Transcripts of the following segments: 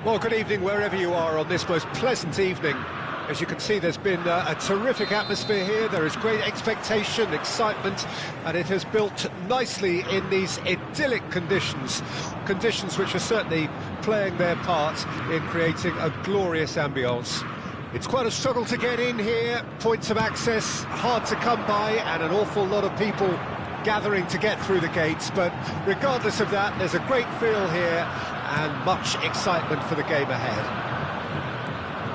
Well, good evening wherever you are on this most pleasant evening. As you can see, there's been a terrific atmosphere here. There is great expectation, excitement, and it has built nicely in these idyllic conditions. Conditions which are certainly playing their part in creating a glorious ambience. It's quite a struggle to get in here, points of access hard to come by, and an awful lot of people gathering to get through the gates, but regardless of that, there's a great feel here and much excitement for the game ahead.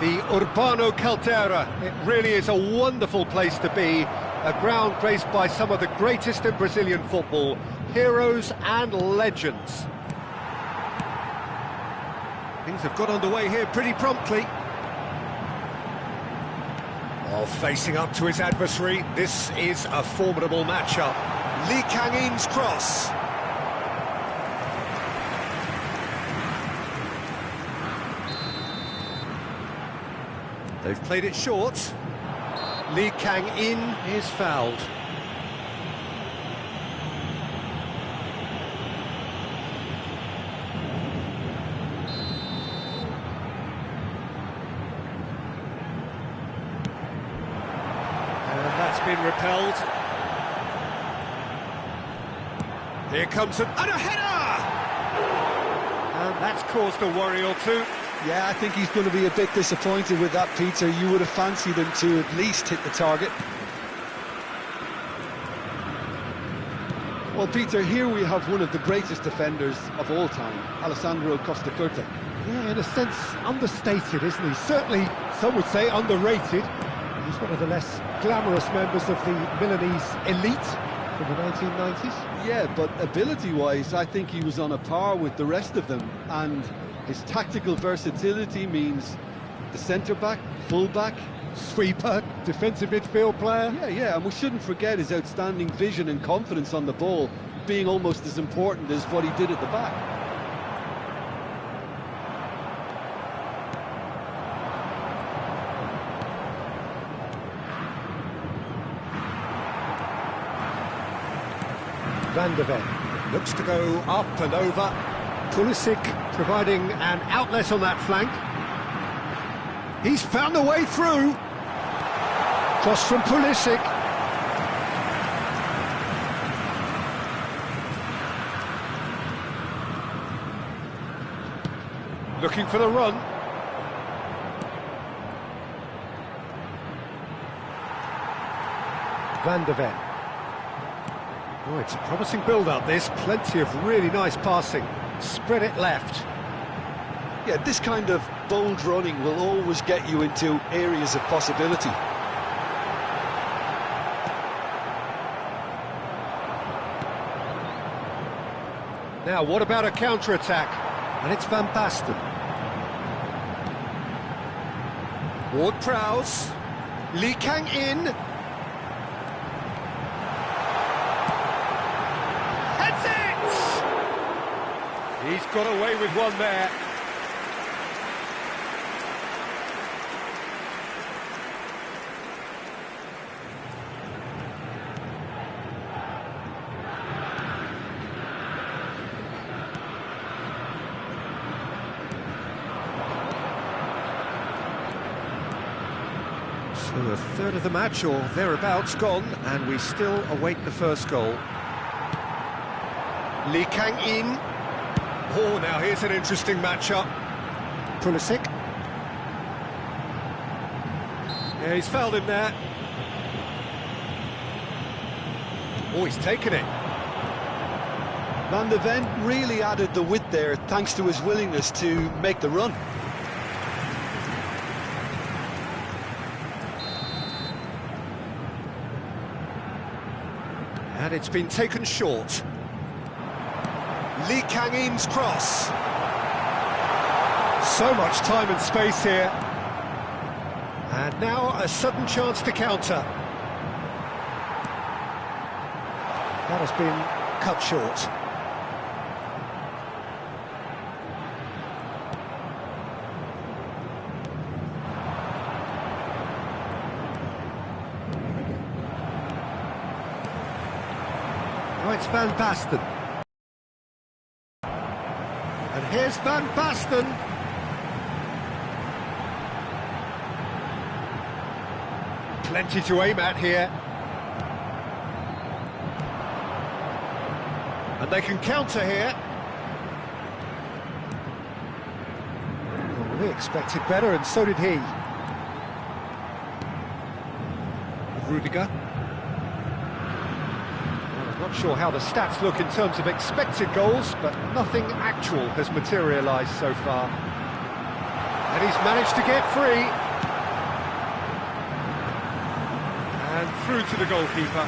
The Urbano Caldera, it really is a wonderful place to be, a ground graced by some of the greatest in Brazilian football, heroes and legends. Things have got underway here pretty promptly. While facing up to his adversary, this is a formidable matchup. Lee Kang-in's cross. They've played it short. Lee Kang-in is fouled. And that's been repelled. Here comes and a header! And that's caused a worry or two. Yeah, I think he's going to be a bit disappointed with that, Peter. You would have fancied him to at least hit the target. Well, Peter, here we have one of the greatest defenders of all time, Alessandro Costa Curta. Yeah, in a sense, understated, isn't he? Certainly, some would say underrated. He's one of the less glamorous members of the Milanese elite from the 1990s. Yeah, but ability-wise, I think he was on a par with the rest of them, and his tactical versatility means the centre-back, full-back, sweeper, defensive midfield player. Yeah, and we shouldn't forget his outstanding vision and confidence on the ball, being almost as important as what he did at the back. Van der Ven looks to go up and over. Pulisic providing an outlet on that flank. He's found a way through. Cross from Pulisic. Looking for the run. Van der Ven. Oh, it's a promising build-up, this. Plenty of really nice passing. Spread it left. Yeah, this kind of bold running will always get you into areas of possibility. Now, what about a counter-attack? And it's Van Basten. Ward-Prowse. Lee Kang-in. He's got away with one there. So a third of the match or thereabouts gone, and we still await the first goal. Lee Kang-in. Oh, now here's an interesting matchup. Pulisic. Yeah, he's fouled him there. Oh, he's taken it. Van der Ven really added the width there thanks to his willingness to make the run. And it's been taken short. Lee Kang-in's cross. So much time and space here. And now a sudden chance to counter. That has been cut short. Now it's Van Basten. And here's Van Basten. Plenty to aim at here. And they can counter here. Well, we expected better, and so did he. Rudiger. Well, I'm not sure how the stats look in terms of expected goals, but nothing actual has materialised so far. And he's managed to get free. And through to the goalkeeper.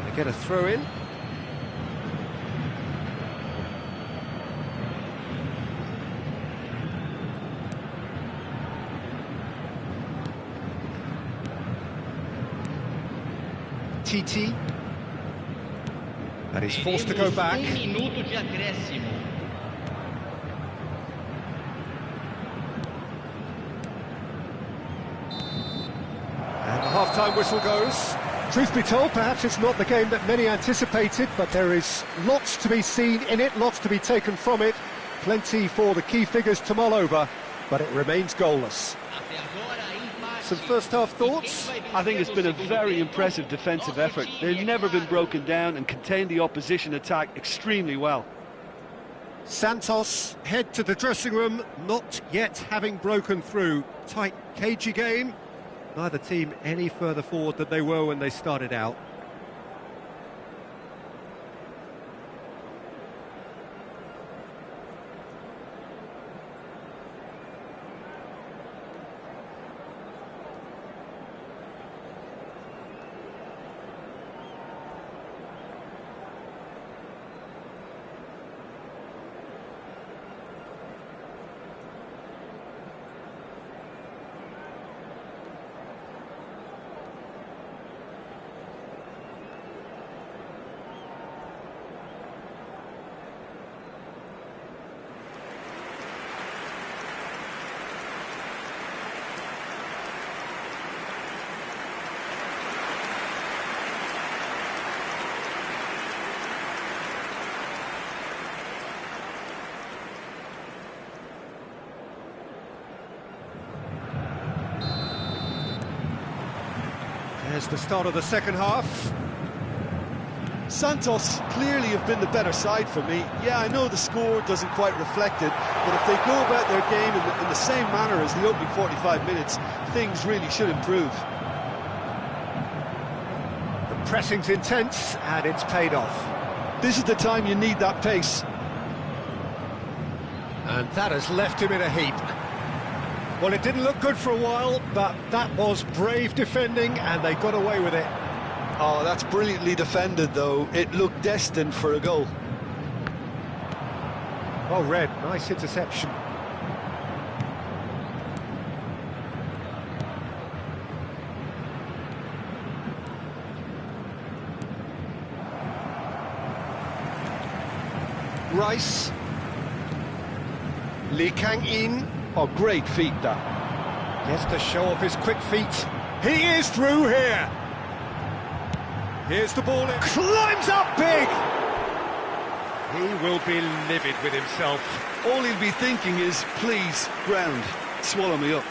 They get a throw in. TT, and he's forced to go back. And the half-time whistle goes. Truth be told, perhaps it's not the game that many anticipated, but there is lots to be seen in it, lots to be taken from it. Plenty for the key figures to mull over, but it remains goalless. Some first-half thoughts? I think it's been a very impressive defensive effort. They've never been broken down and contained the opposition attack extremely well. Santos head to the dressing room, not yet having broken through. Tight, cagey game. Neither team any further forward than they were when they started out. There's the start of the second half. Santos clearly have been the better side for me. Yeah, I know the score doesn't quite reflect it, but if they go about their game in the same manner as the opening 45 minutes, things really should improve. The pressing's intense, and it's paid off. This is the time you need that pace. And that has left him in a heap. Well, it didn't look good for a while, but that was brave defending, and they got away with it. Oh, that's brilliantly defended, though. It looked destined for a goal. Well read, nice interception. Rice. Lee Kang-in. Oh, great feet, that. Gets to show off his quick feet. He is through here. Here's the ball in. Climbs up big. He will be livid with himself. All he'll be thinking is, please, ground, swallow me up.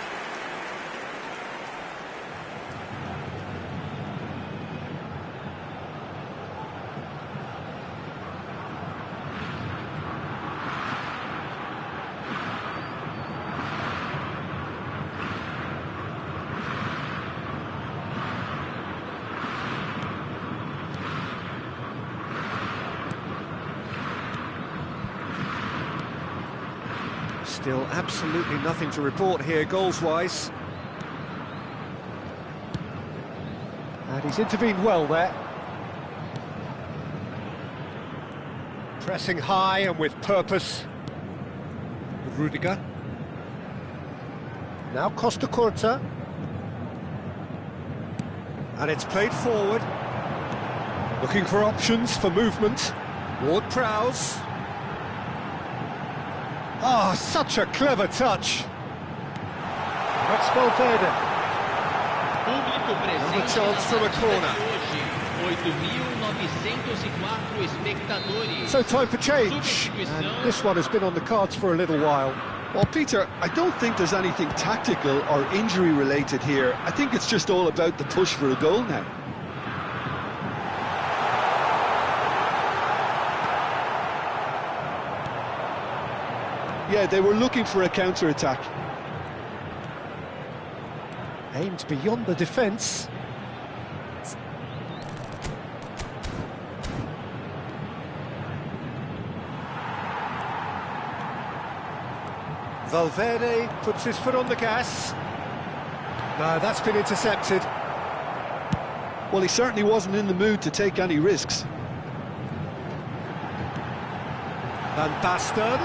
Still absolutely nothing to report here, goals-wise. And he's intervened well there. Pressing high and with purpose. Rudiger. Now Costa Curta. And it's played forward. Looking for options for movement. Ward-Prowse. Oh, such a clever touch. That's Valverde. Another chance from a corner. 8.904 espectadores. So time for change, and this one has been on the cards for a little while. Well, Peter, I don't think there's anything tactical or injury related here. I think it's just all about the push for a goal now. Yeah, they were looking for a counter-attack. Aimed beyond the defence. Valverde puts his foot on the gas. No, that's been intercepted. Well, he certainly wasn't in the mood to take any risks. Van Basten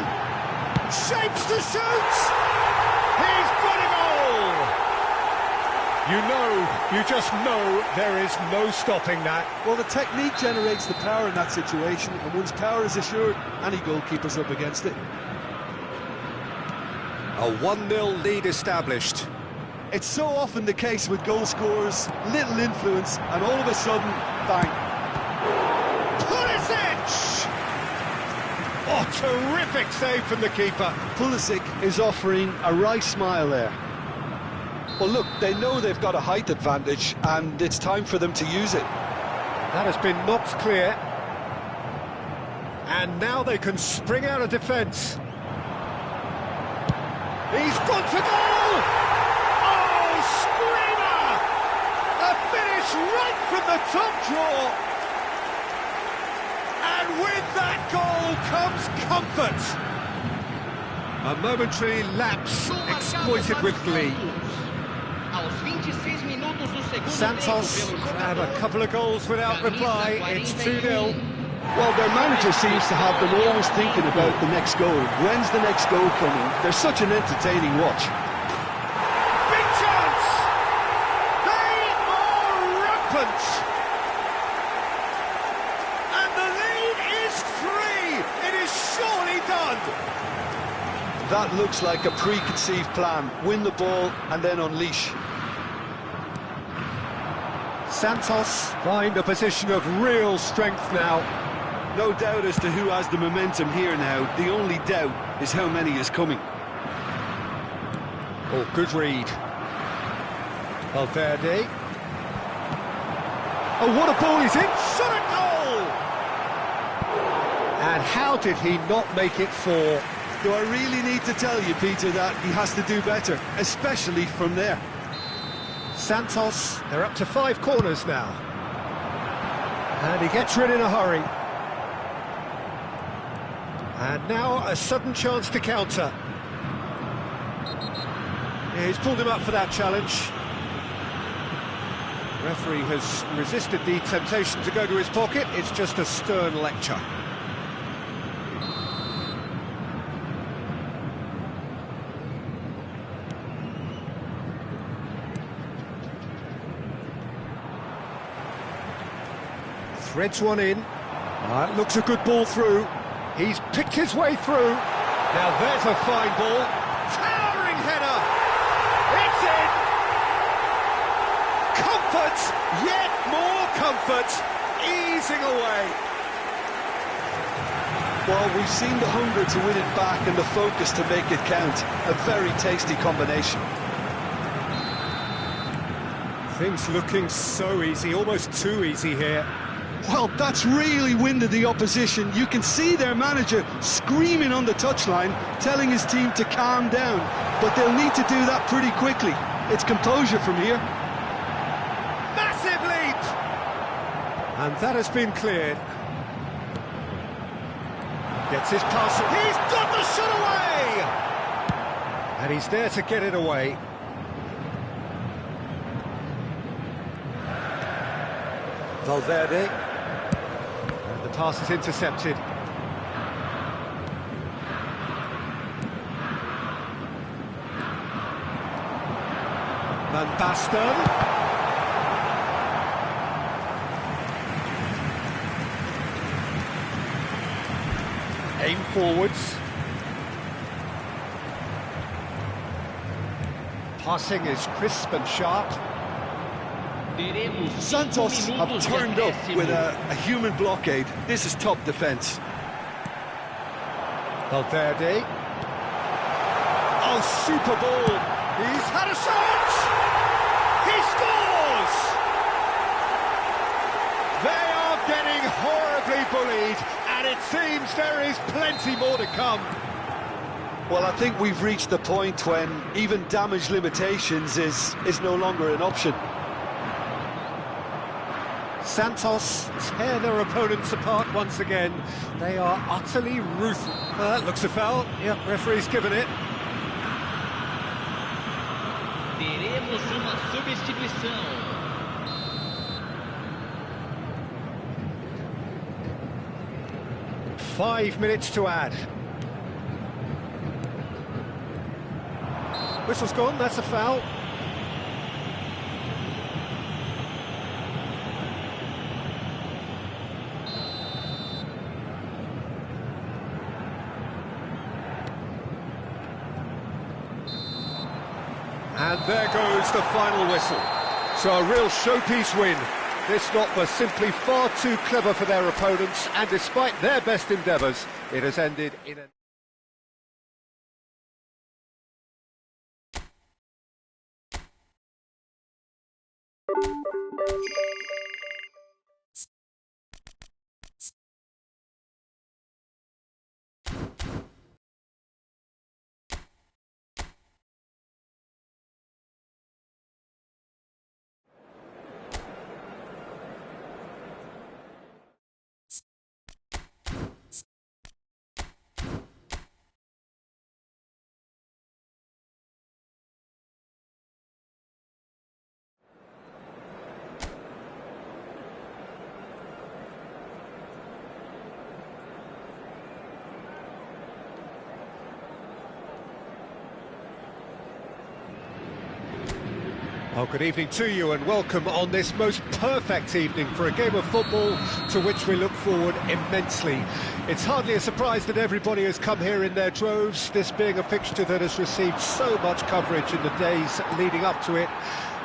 shapes to shoot! He's got it all! You just know there is no stopping that. Well, the technique generates the power in that situation, and once power is assured, any goalkeeper's up against it. A 1-0 lead established. It's so often the case with goal scorers, little influence, and all of a sudden, bang. Pulisic! Oh, terrific save from the keeper. Pulisic is offering a wry smile there. Well, look, they know they've got a height advantage, and it's time for them to use it. That has been knocked clear. And now they can spring out of defence. He's gone for goal! Oh, screamer! A finish right from the top drawer. And with that goal comes comfort. A momentary lapse exploited with glee. Santos grab a couple of goals without reply. It's 2-0. Well, their manager seems to have them always thinking about the next goal. When's the next goal coming? They're such an entertaining watch. Big chance! They are rampant! And the lead is 3! It is surely done! That looks like a preconceived plan. Win the ball and then unleash. Santos find a position of real strength now. No doubt as to who has the momentum here now. The only doubt is how many is coming. Oh, good read. Valverde. Oh, what a ball he's in! Shot a goal! And how did he not make it 4? Do I really need to tell you, Peter, that he has to do better, especially from there? Santos, they're up to 5 corners now. And he gets rid in a hurry. And now a sudden chance to counter. Yeah, he's pulled him up for that challenge. The referee has resisted the temptation to go to his pocket. It's just a stern lecture. Threads one in. That looks a good ball through. He's picked his way through. Now there's a fine ball. Towering header. It's in. Comfort, yet more comfort, easing away. Well, we've seen the hunger to win it back and the focus to make it count. A very tasty combination. Things looking so easy, almost too easy here. Well, that's really winded the opposition. You can see their manager screaming on the touchline, telling his team to calm down. But they'll need to do that pretty quickly. It's composure from here. Massive leap! And that has been cleared. Gets his pass. He's got the shot away! And he's there to get it away. Valverde. And the pass is intercepted. Van Basten. Aim forwards. Passing is crisp and sharp. Teremos 5 Santos have minutos de turned up acréscimo. with a human blockade. This is top defence. Valverde. Oh, super ball. He's had a shot! He scores! They are getting horribly bullied, and it seems there is plenty more to come. Well, I think we've reached the point when even damage limitations is no longer an option. Santos tear their opponents apart once again. They are utterly ruthless. That looks a foul. Yep, referee's given it. Teremos uma substituição. Five minutes to add. Whistle's gone, that's a foul. And there goes the final whistle. So a real showpiece win. This lot was simply far too clever for their opponents, and despite their best endeavours, it has ended in a... Oh, good evening to you and welcome on this most perfect evening for a game of football to which we look forward immensely. It's hardly a surprise that everybody has come here in their droves, this being a fixture that has received so much coverage in the days leading up to it.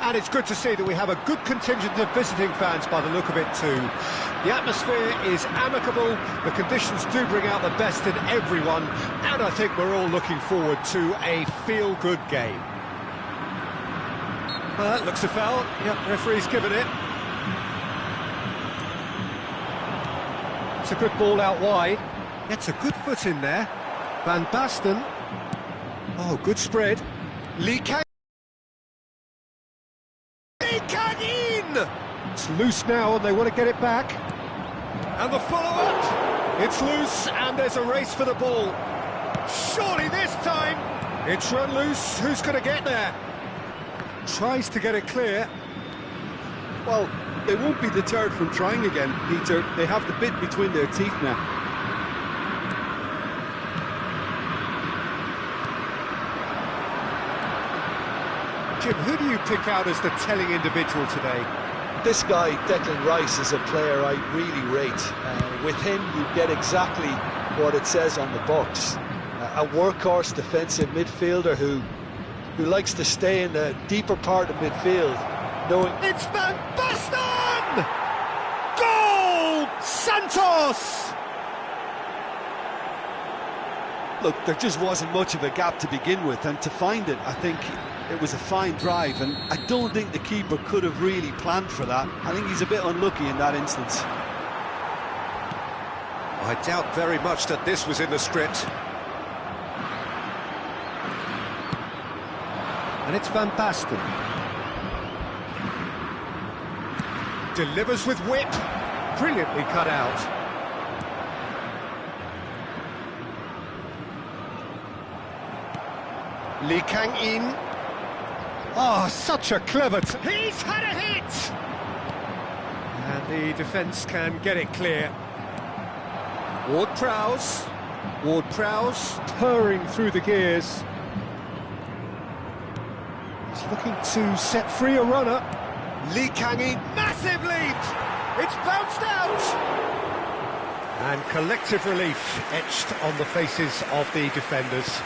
And it's good to see that we have a good contingent of visiting fans by the look of it too. The atmosphere is amicable, the conditions do bring out the best in everyone, and I think we're all looking forward to a feel-good game. That looks a foul. Yep, referee's given it. It's a good ball out wide. Gets a good foot in there. Van Basten. Oh, good spread. Lee Kang in! It's loose now and they want to get it back. And the follow-up. It's loose and there's a race for the ball. Surely this time it's run loose. Who's going to get there? Tries to get it clear. Well, they won't be deterred from trying again, Peter. They have the bit between their teeth now. Jim, who do you pick out as the telling individual today? This guy, Declan Rice, is a player I really rate. With him, you get exactly what it says on the box. A workhorse defensive midfielder who likes to stay in the deeper part of midfield, knowing... It's Van Basten! Goal! Santos! Look, there just wasn't much of a gap to begin with, and to find it, I think it was a fine drive, and I don't think the keeper could have really planned for that. I think he's a bit unlucky in that instance. I doubt very much that this was in the script. And it's Van Basten. Delivers with whip. Brilliantly cut out. Lee Kang in. Oh, such a clever... He's had a hit! And the defence can get it clear. Ward-Prowse. Ward-Prowse purring through the gears. Looking to set free a runner. Lee Kang-in, massive leap! It's bounced out! And collective relief etched on the faces of the defenders.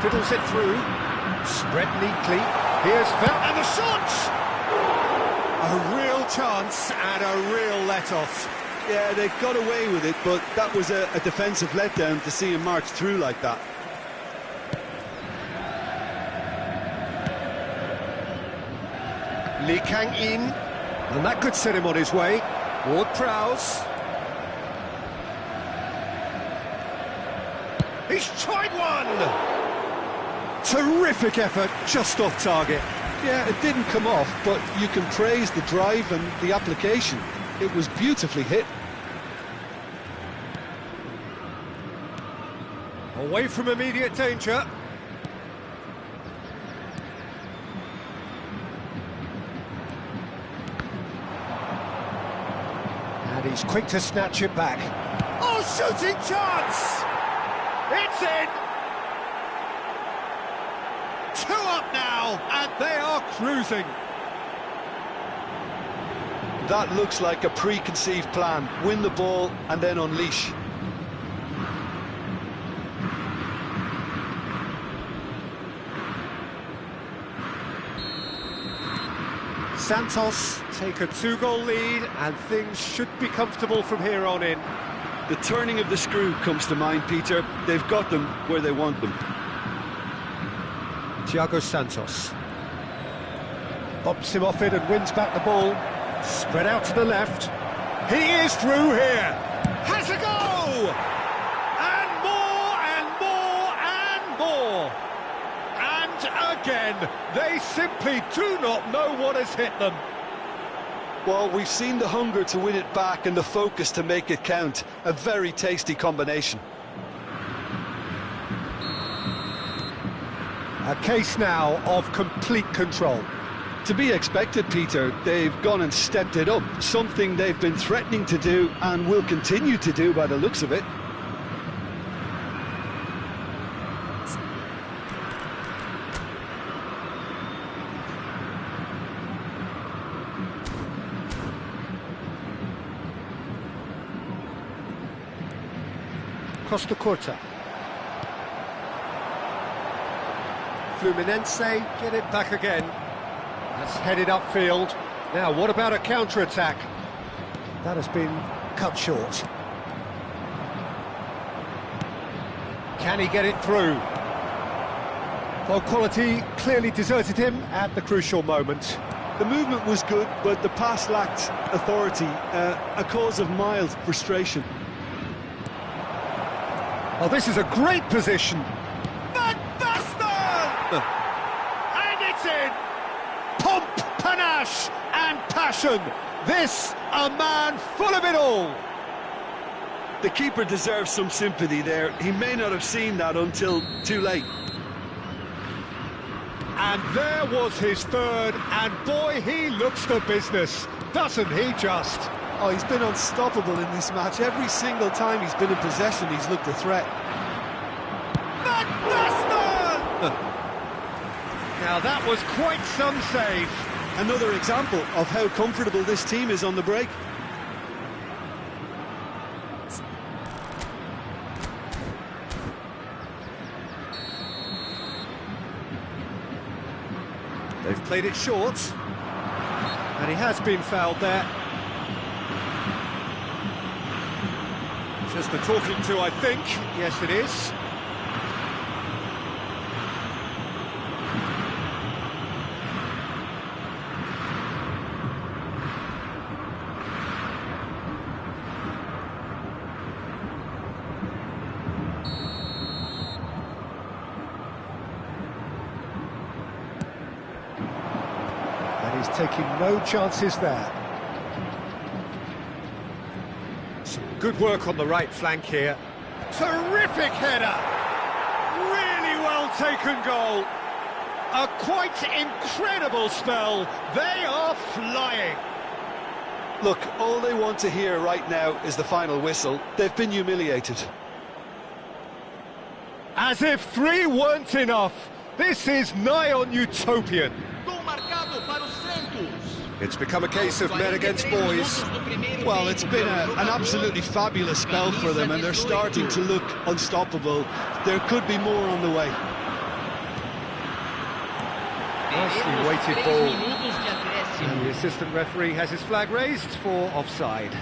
fiddles it through, spread neatly, here's Fel, and the shot! A real chance and a real let-off. Yeah, they got away with it, but that was a defensive letdown to see him march through like that. Lee Kang-in, and that could set him on his way. Ward-Prowse. He's tried one! Terrific effort, just off target. Yeah, it didn't come off, but you can praise the drive and the application. It was beautifully hit. Away from immediate danger. And he's quick to snatch it back. Oh, shooting chance! It's in! 2 up now, and they are cruising. That looks like a preconceived plan. Win the ball and then unleash. Santos take a 2-goal lead, and things should be comfortable from here on in. The turning of the screw comes to mind, Peter. They've got them where they want them. Thiago Santos bumps him off it and wins back the ball. Spread out to the left. He is through here. Has a go! And more and more and more. And again, they simply do not know what has hit them. Well, we've seen the hunger to win it back and the focus to make it count. A very tasty combination. A case now of complete control. To be expected, Peter. They've gone and stepped it up, something they've been threatening to do and will continue to do by the looks of it. Costa Curta. Fluminense get it back again. That's headed upfield. Now, what about a counter-attack? That has been cut short. Can he get it through? Well, quality clearly deserted him at the crucial moment. The movement was good, but the pass lacked authority, a cause of mild frustration. Oh, this is a great position. Van Basten! And it's in! Pomp, panache and passion. This, a man full of it all. The keeper deserves some sympathy there. He may not have seen that until too late. And there was his third, and boy, he looks the business, doesn't he just? Oh, he's been unstoppable in this match. Every single time he's been in possession, he's looked a threat. Van Basten! Now that was quite some save. Another example of how comfortable this team is on the break. They've played it short, and he has been fouled there. Just the talking to, I think. Yes, it is. And he's taking no chances there. Good work on the right flank here. Terrific header! Really well taken goal. A quite incredible spell. They are flying. Look, all they want to hear right now is the final whistle. They've been humiliated. As if 3 weren't enough. This is nigh on utopian. It's become a case of men against boys. Well, it's been an absolutely fabulous spell for them, and they're starting to look unstoppable. There could be more on the way. Nicely weighted ball. And the assistant referee has his flag raised for offside.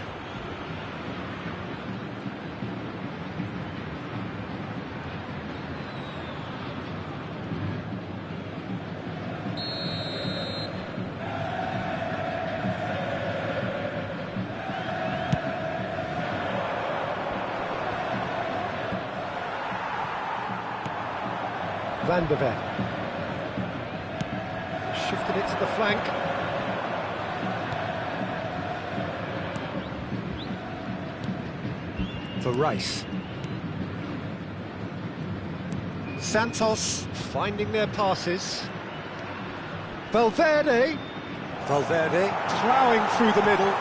Van der Ven. Shifted it to the flank. For Rice. Santos finding their passes. Valverde. Valverde ploughing through the middle.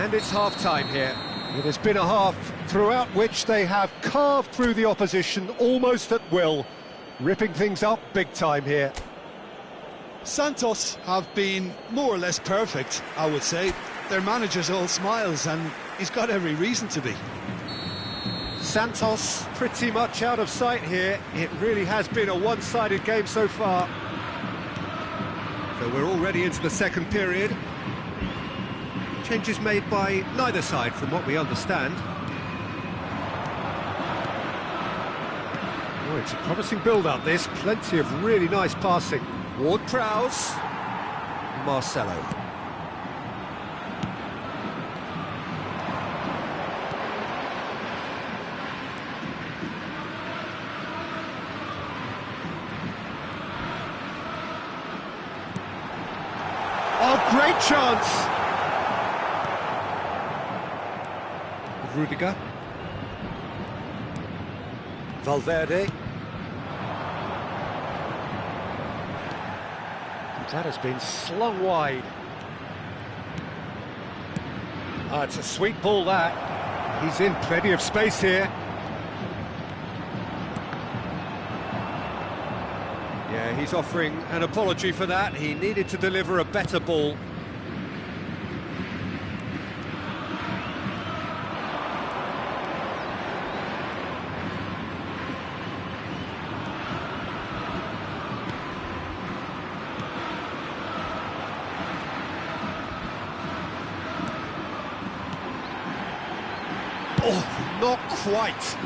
And it's half-time here. It has been a half throughout which they have carved through the opposition almost at will, ripping things up big time here. Santos have been more or less perfect, I would say. Their manager's all smiles, and he's got every reason to be. Santos pretty much out of sight here. It really has been a one-sided game so far. So we're already into the second period. Changes made by neither side from what we understand. Oh, it's a promising build-up this, plenty of really nice passing. Ward-Prowse, Marcelo. Oh, great chance! Rudiger. Valverde. That has been slung wide. Ah, it's a sweet ball, that. He's in plenty of space here. Yeah, he's offering an apology for that. He needed to deliver a better ball. Oh, not quite.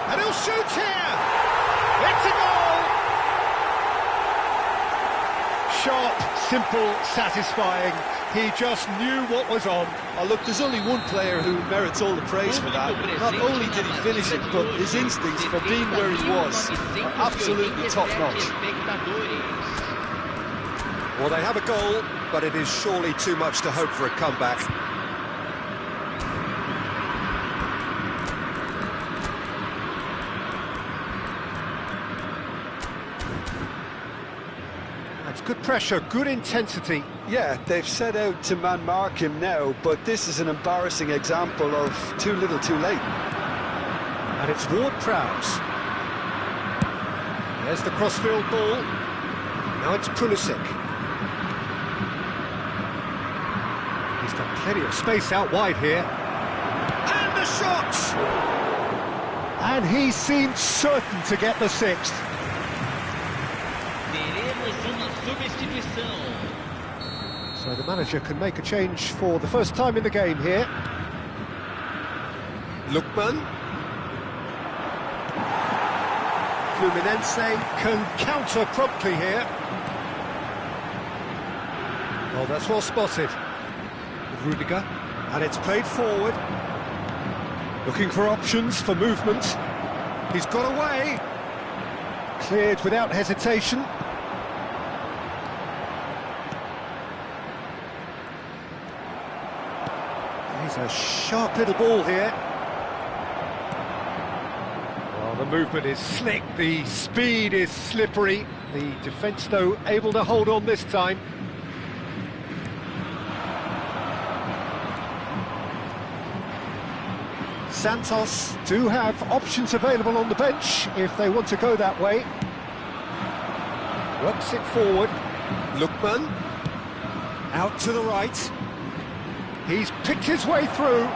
And he'll shoot here. It's a goal. Sharp, simple, satisfying. He just knew what was on. Oh, look, there's only one player who merits all the praise for that. Not only did he finish it, but his instincts for being where he was are absolutely top-notch. Well, they have a goal, but it is surely too much to hope for a comeback. That's good pressure, good intensity. Yeah, they've set out to man-mark him now, but this is an embarrassing example of too little too late. And it's Ward-Prowse. There's the crossfield ball. Now it's Pulisic. He's got plenty of space out wide here. And the shot! And he seemed certain to get the sixth. So the manager can make a change for the first time in the game here. Lookman. Fluminense can counter promptly here. Oh, that's well spotted. Rudiger. And it's played forward. Looking for options for movement. He's got away. Cleared without hesitation. He's a sharp little ball here. Well, the movement is slick, the speed is slippery. The defence, though, able to hold on this time. Santos do have options available on the bench if they want to go that way. Works it forward. Lookman. Out to the right. He's picked his way through.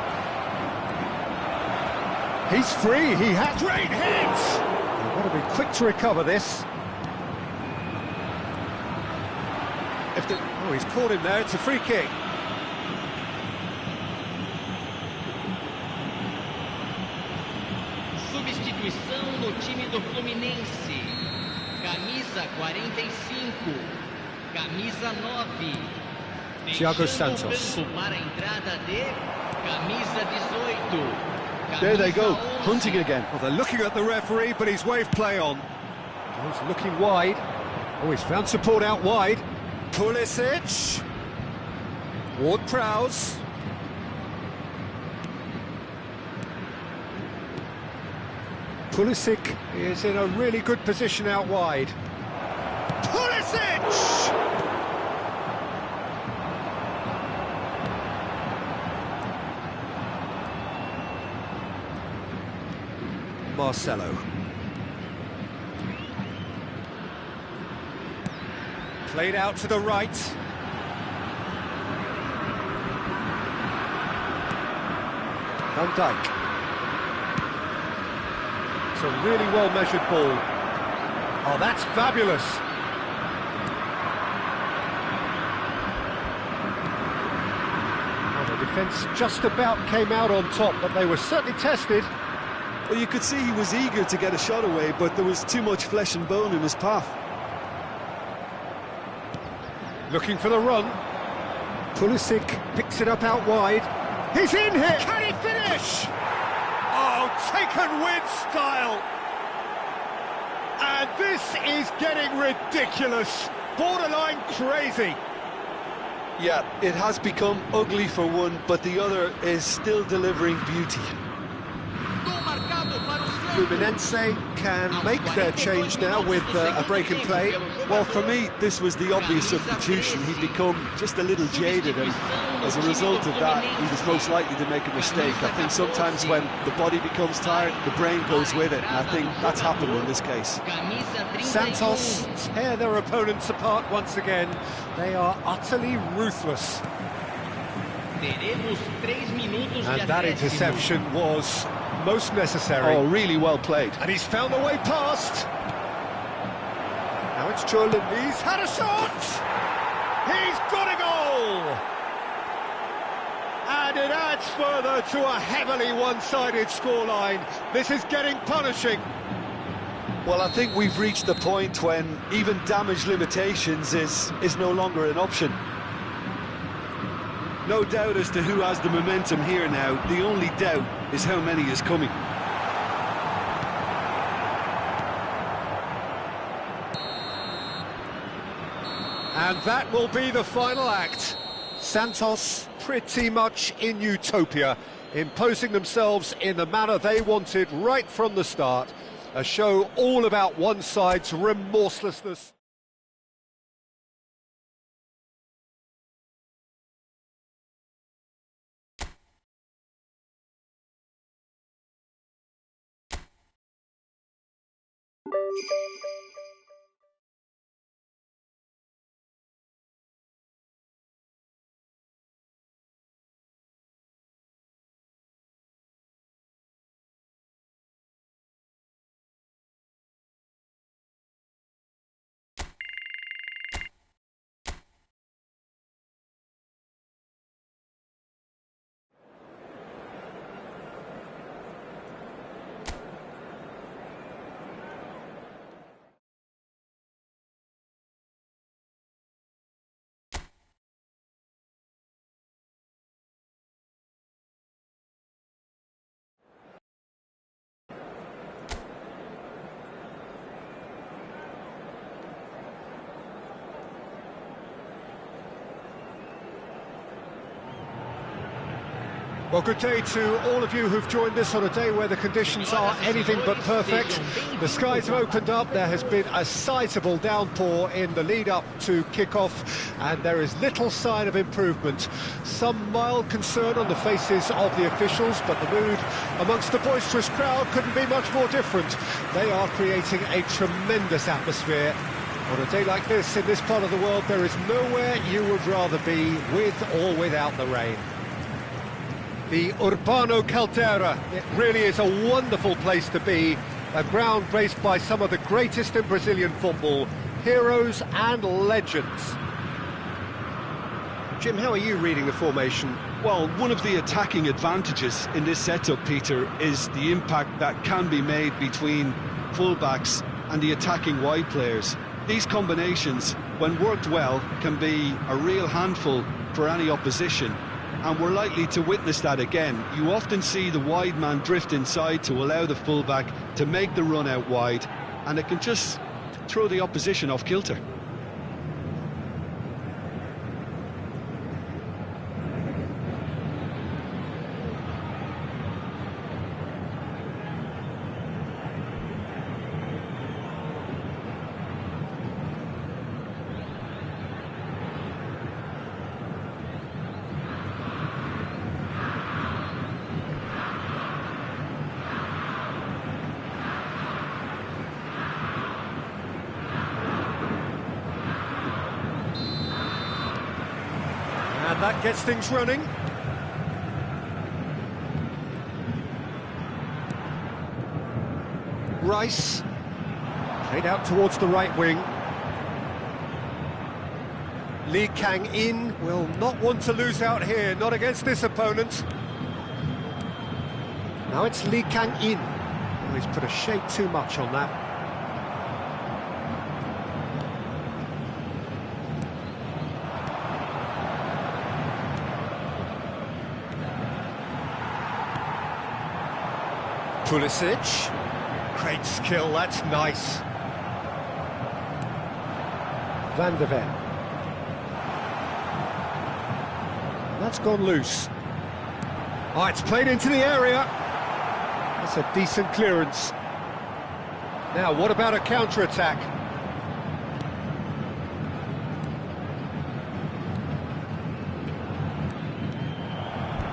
He's free, he had great hits! You've got to be quick to recover this. Oh, he's caught him there, it's a free kick. Substituição no time do Fluminense. Camisa 45, camisa 9. Thiago Santos. Para a entrada de camisa 18. There they go, hunting again. Well, they're looking at the referee, but he's waved play on. He's looking wide. Oh, he's found support out wide. Pulisic. Ward-Prowse. Pulisic is in a really good position out wide. Pulisic! Marcelo. Played out to the right. Van Dijk. It's a really well-measured ball. Oh, that's fabulous. Well, the defence just about came out on top, but they were certainly tested. Well, you could see he was eager to get a shot away, but there was too much flesh and bone in his path. Looking for the run. Pulisic picks it up out wide. He's in here! Can he finish? Oh, taken with style! And this is getting ridiculous. Borderline crazy. Yeah, it has become ugly for one, but the other is still delivering beauty. Fluminense can make their change now with a break in play. Well, for me, this was the obvious substitution. He'd become just a little jaded, and as a result of that, he was most likely to make a mistake. I think sometimes when the body becomes tired, the brain goes with it, and I think that's happened in this case. Santos tear their opponents apart once again. They are utterly ruthless. And that interception was most necessary. Oh, really well played. And he's found a way past. Now it's Churlin. He's had a shot. He's got a goal. And it adds further to a heavily one-sided scoreline. This is getting punishing. Well, I think we've reached the point when even damage limitations is no longer an option. No doubt as to who has the momentum here now. The only doubt is how many is coming. And that will be the final act. Santos pretty much in utopia, imposing themselves in the manner they wanted right from the start. A show all about one side's remorselessness. Well, good day to all of you who've joined us on a day where the conditions are anything but perfect. The skies have opened up, there has been a sizable downpour in the lead-up to kick-off, and there is little sign of improvement. Some mild concern on the faces of the officials, but the mood amongst the boisterous crowd couldn't be much more different. They are creating a tremendous atmosphere. On a day like this, in this part of the world, there is nowhere you would rather be, with or without the rain. The Urbano Caldera, it really is a wonderful place to be, a ground graced by some of the greatest in Brazilian football, heroes and legends. Jim, how are you reading the formation? Well, one of the attacking advantages in this setup, Peter, is the impact that can be made between fullbacks and the attacking wide players. These combinations, when worked well, can be a real handful for any opposition, and we're likely to witness that again. You often see the wide man drift inside to allow the fullback to make the run out wide, and it can just throw the opposition off kilter. And that gets things running. Rice, played out towards the right wing. Lee Kang-in will not want to lose out here, not against this opponent. Now it's Lee Kang-in. Oh, he's put a shade too much on that. Pulisic, great skill, that's nice. Van der Ven. That's gone loose. Oh, it's played into the area. That's a decent clearance. Now, what about a counter-attack?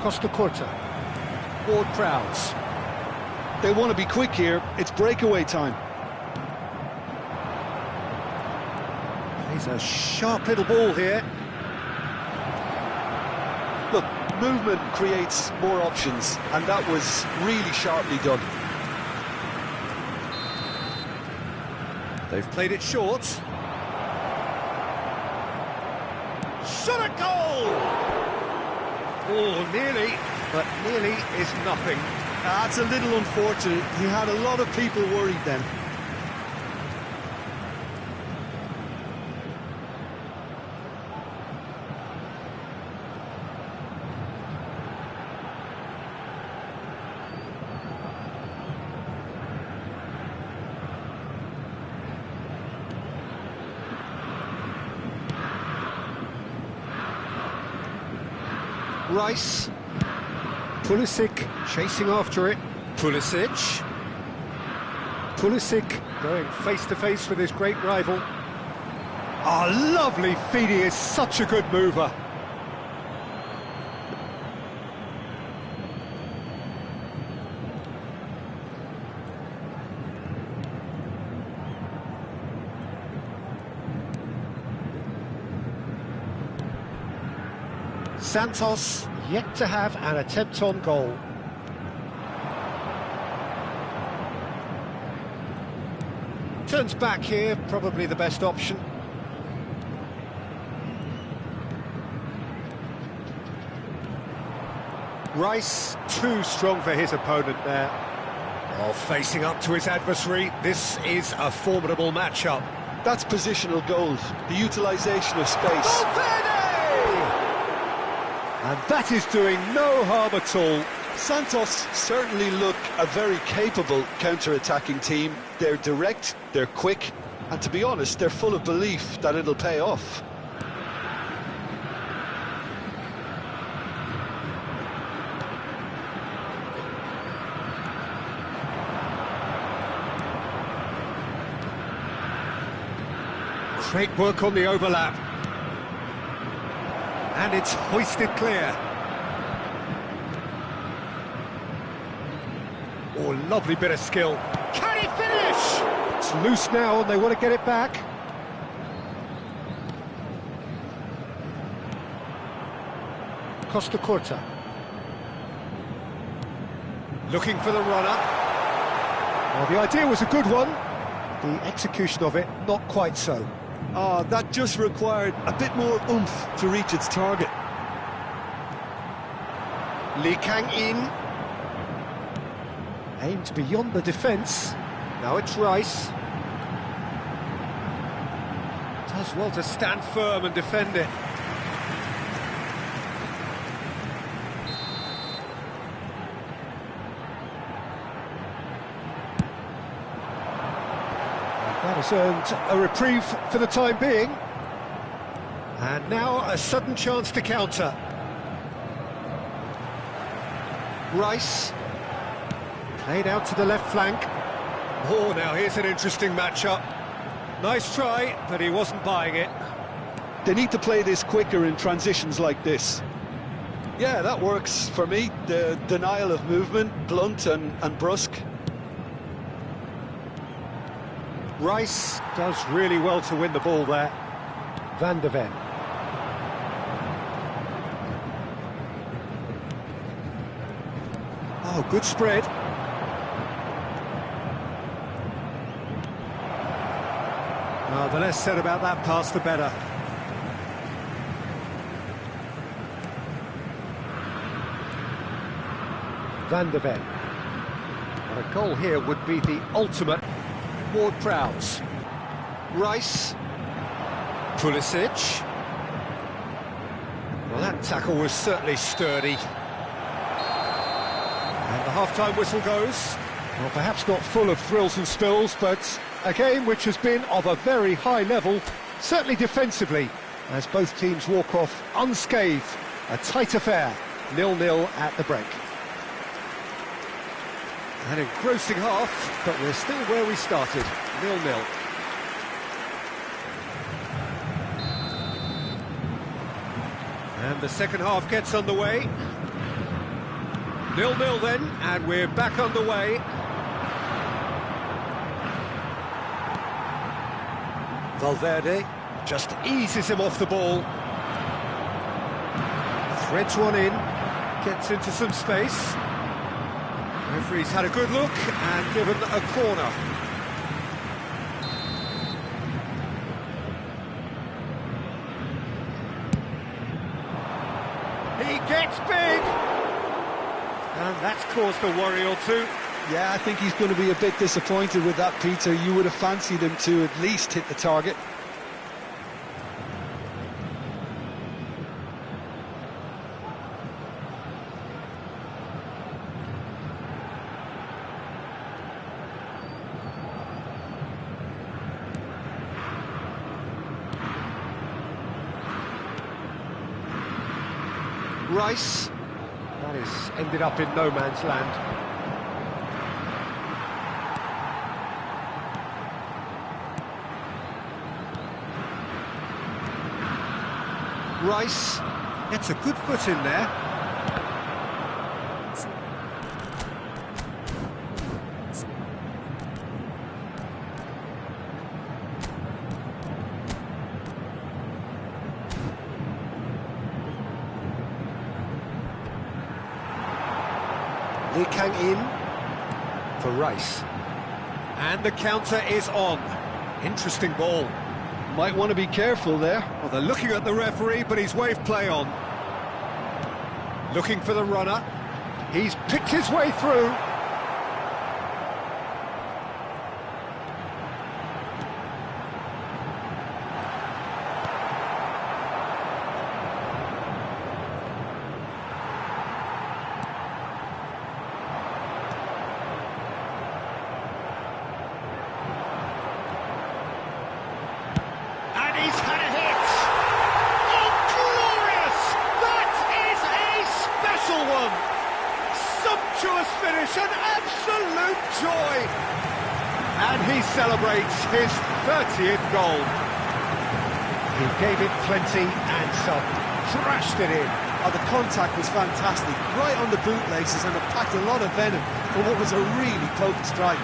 Costa Curta. Ward-Prowse. They want to be quick here, it's breakaway time. He's a sharp little ball here. Look, movement creates more options, and that was really sharply done. They've played it short. Shot at goal! Oh, nearly, but nearly is nothing. That's a little unfortunate. He had a lot of people worried then. Rice. Pulisic chasing after it. Pulisic going face-to-face with his great rival. Oh, lovely feed, he is such a good mover. Santos yet to have an attempt on goal. Turns back here, probably the best option. Rice, too strong for his opponent there. Oh, facing up to his adversary, this is a formidable matchup. That's positional gold, the utilisation of space. And that is doing no harm at all. Santos certainly look a very capable counter-attacking team. They're direct, they're quick, and to be honest, they're full of belief that it'll pay off. Great work on the overlap. And it's hoisted clear. Oh, lovely bit of skill. Can he finish? It's loose now and they want to get it back. Costa Curta. Looking for the runner. Well, the idea was a good one. The execution of it, not quite so. Oh, that just required a bit more oomph to reach its target. Lee Kang-in. Aimed beyond the defence. Now it's Rice. Does well to stand firm and defend it. That has earned a reprieve for the time being. And now a sudden chance to counter. Rice. Played out to the left flank. Oh, now here's an interesting matchup. Nice try, but he wasn't buying it. They need to play this quicker in transitions like this. Yeah, that works for me. The denial of movement, blunt and brusque. Rice does really well to win the ball there. Van de Ven. Oh, good spread. Well, the less said about that pass, the better. Van de Ven. And a goal here would be the ultimate. Ward-Prowse. Rice. Pulisic. Well, that tackle was certainly sturdy. And the half-time whistle goes. Well, perhaps not full of thrills and spills, but a game which has been of a very high level, certainly defensively, as both teams walk off unscathed. A tight affair, 0-0 at the break. An engrossing half, but we're still where we started, 0-0. And the second half gets underway. 0-0 then, and we're back underway. Valverde just eases him off the ball. Threads one in, gets into some space. Referee's had a good look and given a corner. He gets big! And that's caused a worry or two. Yeah, I think he's going to be a bit disappointed with that, Peter. You would have fancied him to at least hit the target. Rice. That is ended up in no man's land. Rice gets a good foot in there. Lee Kang-in for Rice. And the counter is on. Interesting ball. Might want to be careful there. Well, they're looking at the referee, but he's waved play on. Looking for the runner. He's picked his way through. Finish, an absolute joy, and he celebrates his 30th goal. He gave it plenty and some, thrashed it in. Oh, the contact was fantastic, right on the bootlaces, and it packed a lot of venom for what was a really potent strike.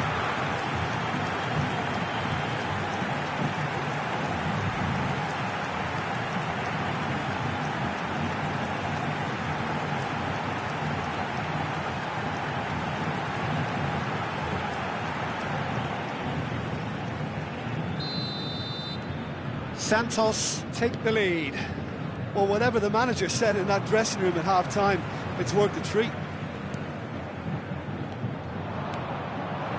Santos take the lead. Well, whatever the manager said in that dressing room at half-time, it's worked a treat.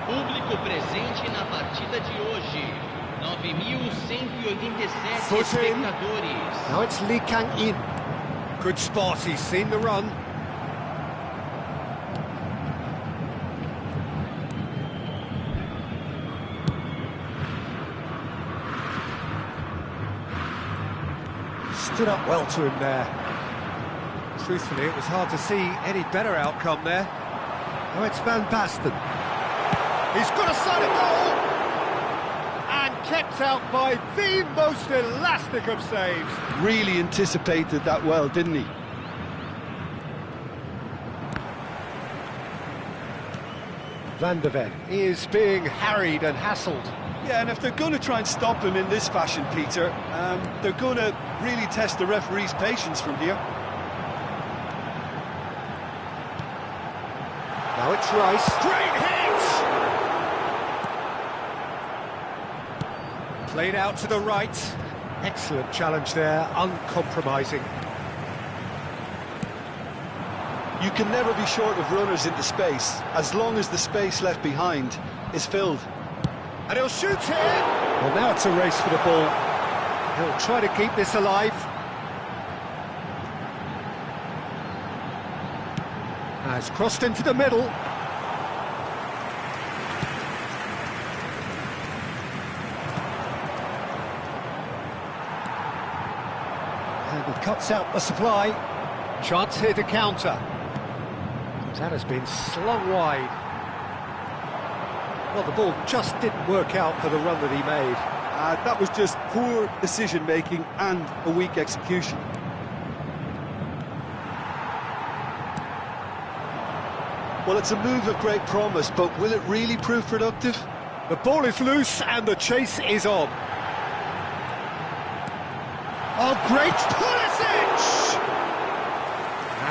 Público presente na partida de hoje. 9.187 Foot in. espectadores. Now it's Lee Kang-in. Good spot, he's seen the run. Stood up well to him there. Truthfully, it was hard to see any better outcome there. Now it's Van Basten. He's got a side of goal! And kept out by the most elastic of saves. Really anticipated that well, didn't he? Van der Ven is being harried and hassled. Yeah, and if they're going to try and stop him in this fashion, Peter, they're going to really test the referee's patience from here. Now it's Rice. Great hit! Played out to the right. Excellent challenge there, uncompromising. You can never be short of runners into space, as long as the space left behind is filled. And he'll shoot here! Well, now it's a race for the ball. He'll try to keep this alive. Has crossed into the middle. And he cuts out the supply. Chance here to counter. That has been slung wide. Well, the ball just didn't work out for the run that he made. That was just poor decision-making and a weak execution. Well, it's a move of great promise, but will it really prove productive? The ball is loose and the chase is on. Oh, great Pulisic!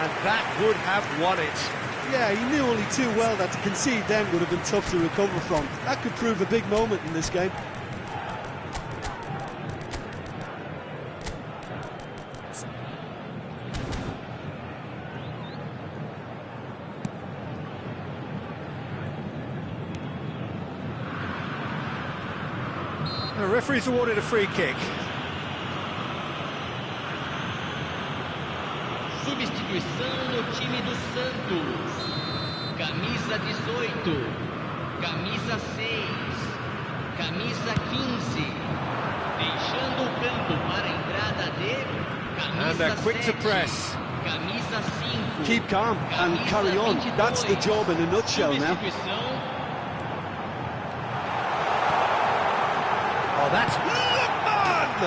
And that would have won it. Yeah, he knew only too well that to concede then would have been tough to recover from. That could prove a big moment in this game. The referee's awarded a free kick. Substituição no time do Santos. Camisa 18, camisa 6, camisa 15. Deixando o campo para a entrada de And they're camisa quick to 7, press. camisa 5. Keep calm and camisa carry on. 22. That's the job in a nutshell now. Substituição. Oh, that's Lookman!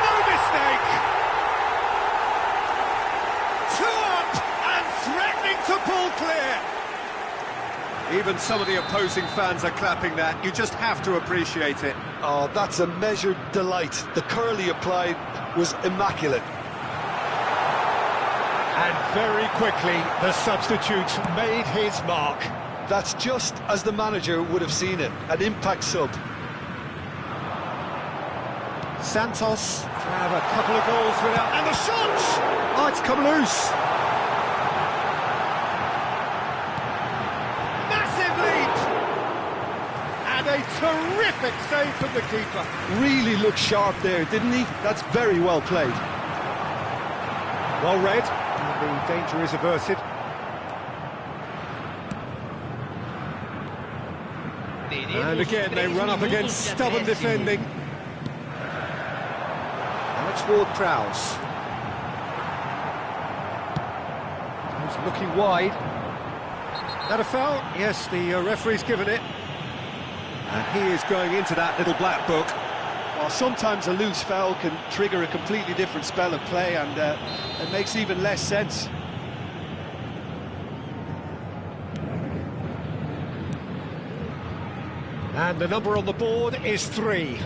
No mistake! Two up and threatening to pull clear. Even some of the opposing fans are clapping that. You just have to appreciate it. Oh, that's a measured delight. The curl he applied was immaculate. And very quickly, the substitute made his mark. That's just as the manager would have seen it, an impact sub. Santos to have a couple of goals without... And the shot! Oh, it's come loose. Massive leap! And a terrific save from the keeper. Really looked sharp there, didn't he? That's very well played. Well read, and the danger is averted. And again, they run up against stubborn defending. Now it's Ward-Prowse. He's looking wide. That a foul? Yes, the referee's given it. And he is going into that little black book. Well, sometimes a loose foul can trigger a completely different spell of play, and it makes even less sense. And the number on the board is 3.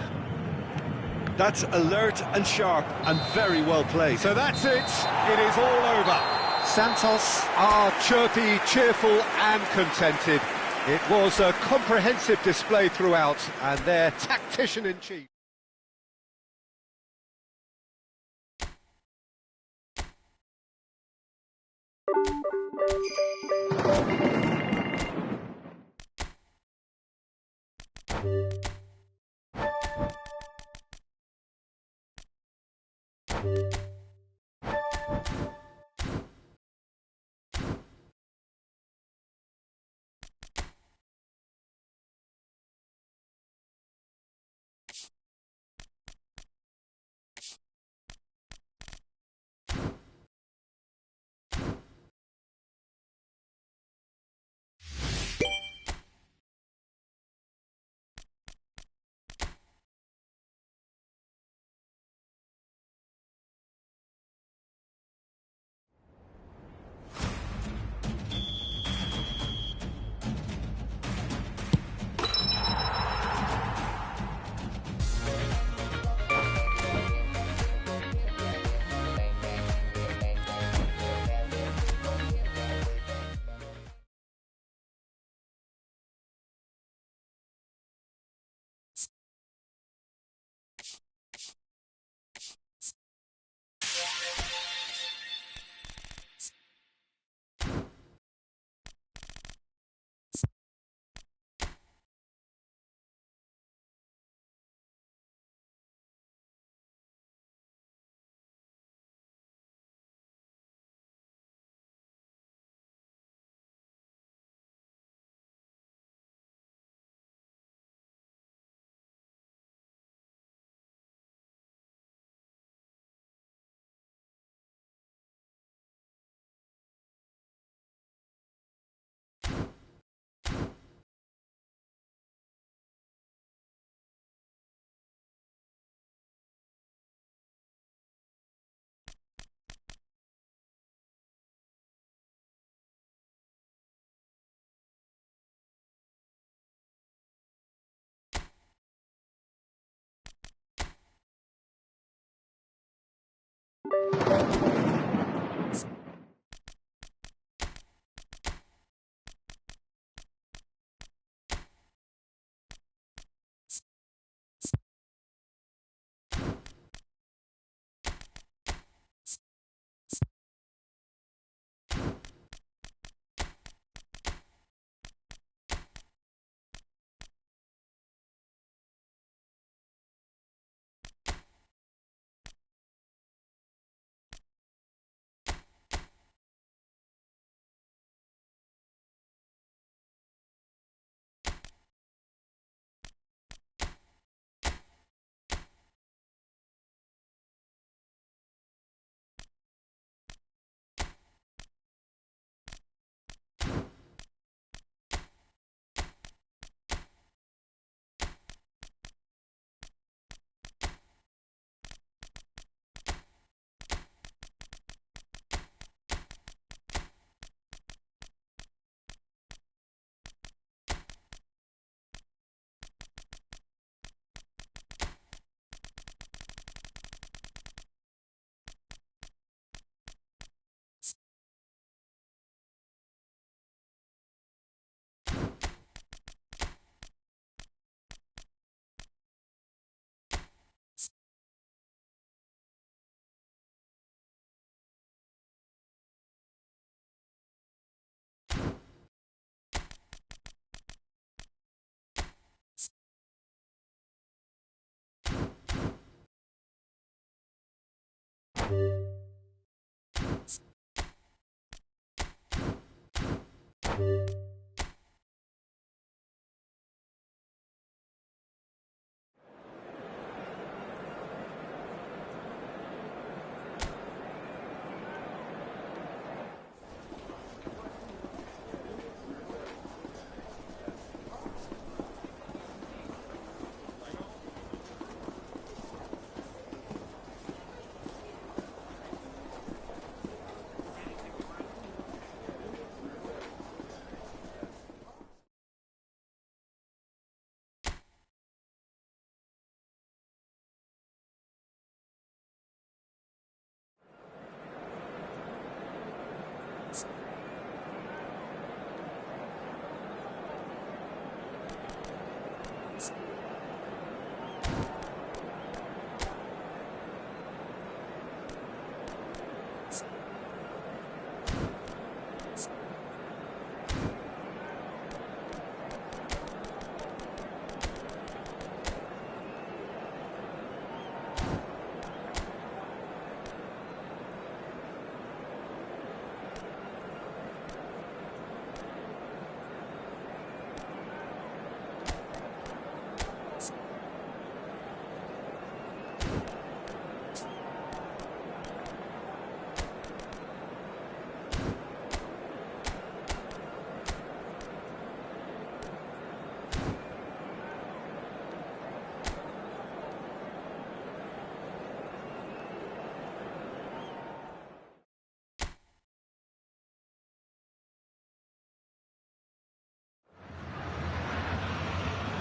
That's alert and sharp and very well played. So that's it. It is all over. Santos are chirpy, cheerful and contented. It was a comprehensive display throughout, and their tactician-in-chief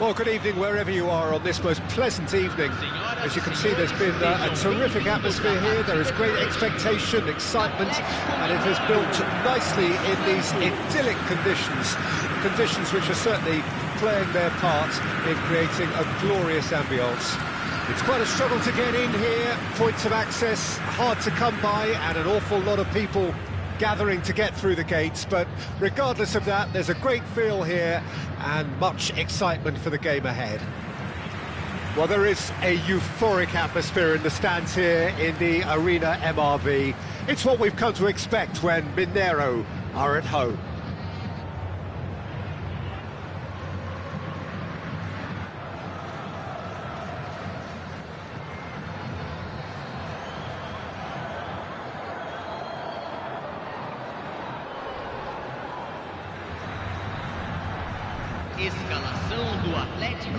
Well, good evening wherever you are on this most pleasant evening. As you can see, there's been a terrific atmosphere here. There is great expectation, excitement, and it has built nicely in these idyllic conditions. Conditions which are certainly playing their part in creating a glorious ambience. It's quite a struggle to get in here, points of access hard to come by, and an awful lot of people gathering to get through the gates, but regardless of that, there's a great feel here and much excitement for the game ahead. Well, there is a euphoric atmosphere in the stands here in the Arena MRV. It's what we've come to expect when Mineiro are at home.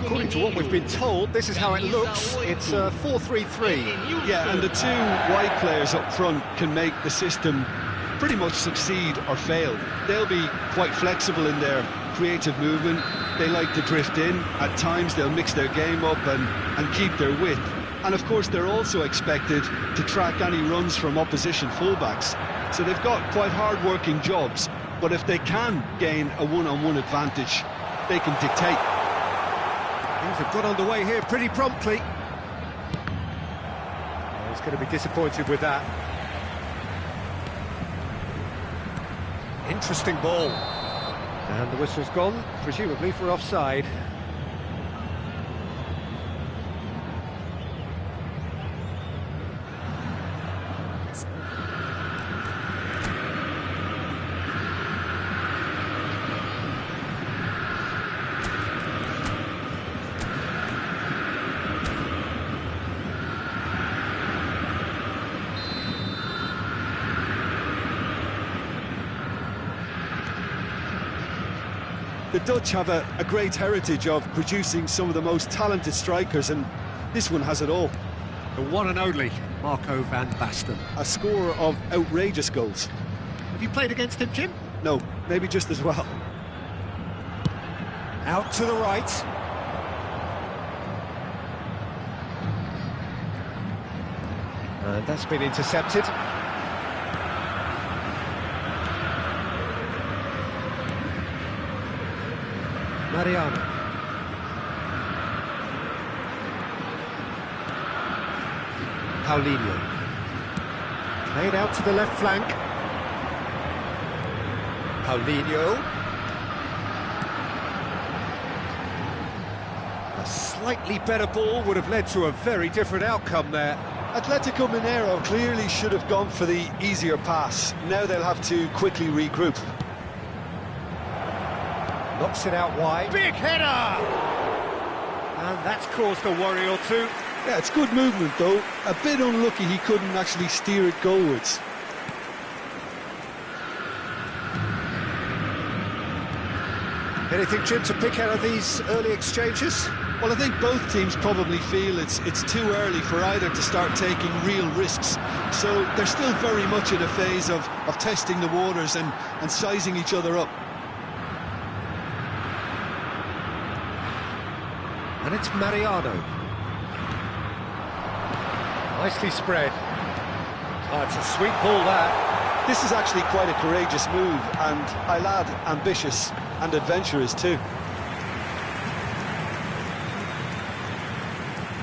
According to what we've been told, this is how it looks. It's 4-3-3. Yeah, and the two wide players up front can make the system pretty much succeed or fail. They'll be quite flexible in their creative movement. They like to drift in. At times they'll mix their game up and keep their width. And of course they're also expected to track any runs from opposition fullbacks. So they've got quite hard-working jobs, but if they can gain a one-on-one advantage, they can dictate. Things have got underway here pretty promptly. He's going to be disappointed with that. Interesting ball. And the whistle's gone, presumably for offside. The Dutch have a great heritage of producing some of the most talented strikers, and this one has it all. The one and only Marco van Basten. A scorer of outrageous goals. Have you played against him, Jim? No, maybe just as well. Out to the right. And that's been intercepted. Mariano. Paulinho. Played out to the left flank. Paulinho. A slightly better ball would have led to a very different outcome there. Atletico Mineiro clearly should have gone for the easier pass. Now they'll have to quickly regroup. Knocks it out wide. Big header! And that's caused a worry or two. Yeah, it's good movement though. A bit unlucky he couldn't actually steer it goalwards. Anything, Jim, to pick out of these early exchanges? Well, I think both teams probably feel it's too early for either to start taking real risks. So they're still very much in a phase of testing the waters and sizing each other up. And it's Mariano. Nicely spread. Oh, it's a sweet ball, that. This is actually quite a courageous move, and I'll add ambitious and adventurous too.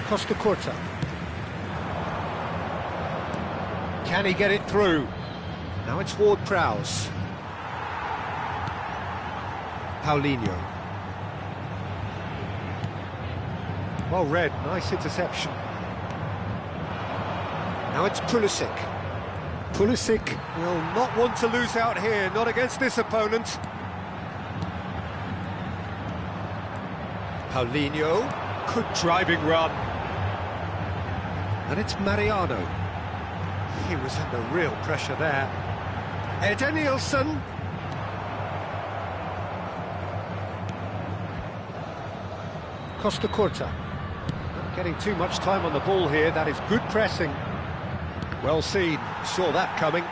Costa Curta. Can he get it through? Now it's Ward-Prowse. Paulinho. Well read, nice interception. Now it's Pulisic. Pulisic will not want to lose out here, not against this opponent. Paulinho, good driving run. And it's Mariano. He was under real pressure there. Eder Nielsen. Costa Curta. Not getting too much time on the ball here, that is good pressing. Well seen, saw that coming.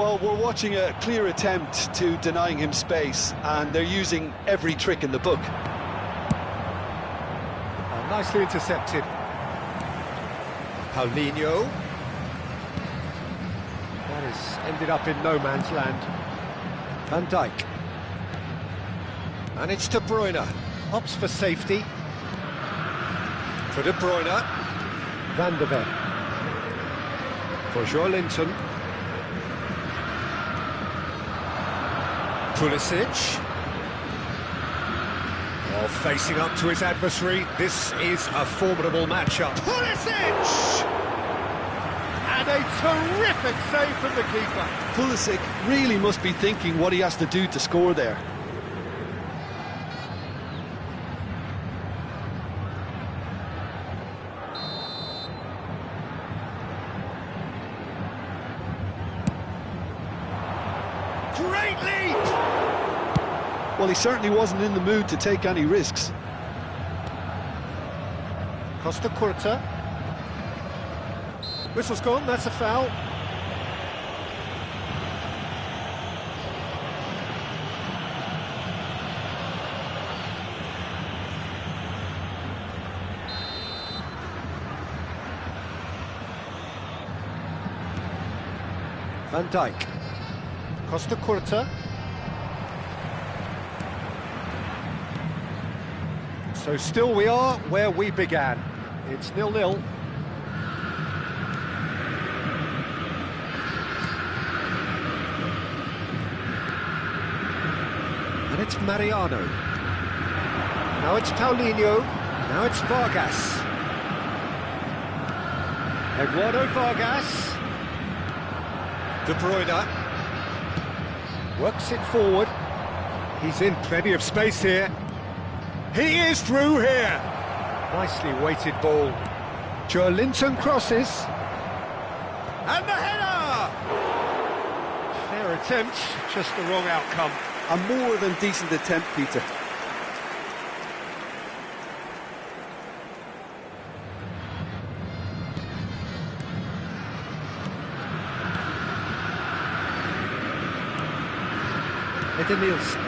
Well, we're watching a clear attempt to denying him space, and they're using every trick in the book. Nicely intercepted. Paulinho. That has ended up in no man's land. Van Dijk. And it's De Bruyne. Opts for safety. For De Bruyne. Van de Ven. For Joelinton. Pulisic. Well, facing up to his adversary, this is a formidable matchup. Pulisic! And a terrific save from the keeper. Pulisic really must be thinking what he has to do to score there. Great leap! Well, he certainly wasn't in the mood to take any risks. Costa Curta. Whistle's gone, that's a foul. Van Dijk. Costa Curta. So still we are where we began. It's 0-0. And it's Mariano. Now it's Paulinho. Now it's Vargas. Eduardo Vargas. De Bruyne. Works it forward. He's in plenty of space here. He is through here. Nicely weighted ball. Joelinton crosses. And the header! Fair attempt, just the wrong outcome. A more than decent attempt, Peter. Nielsen.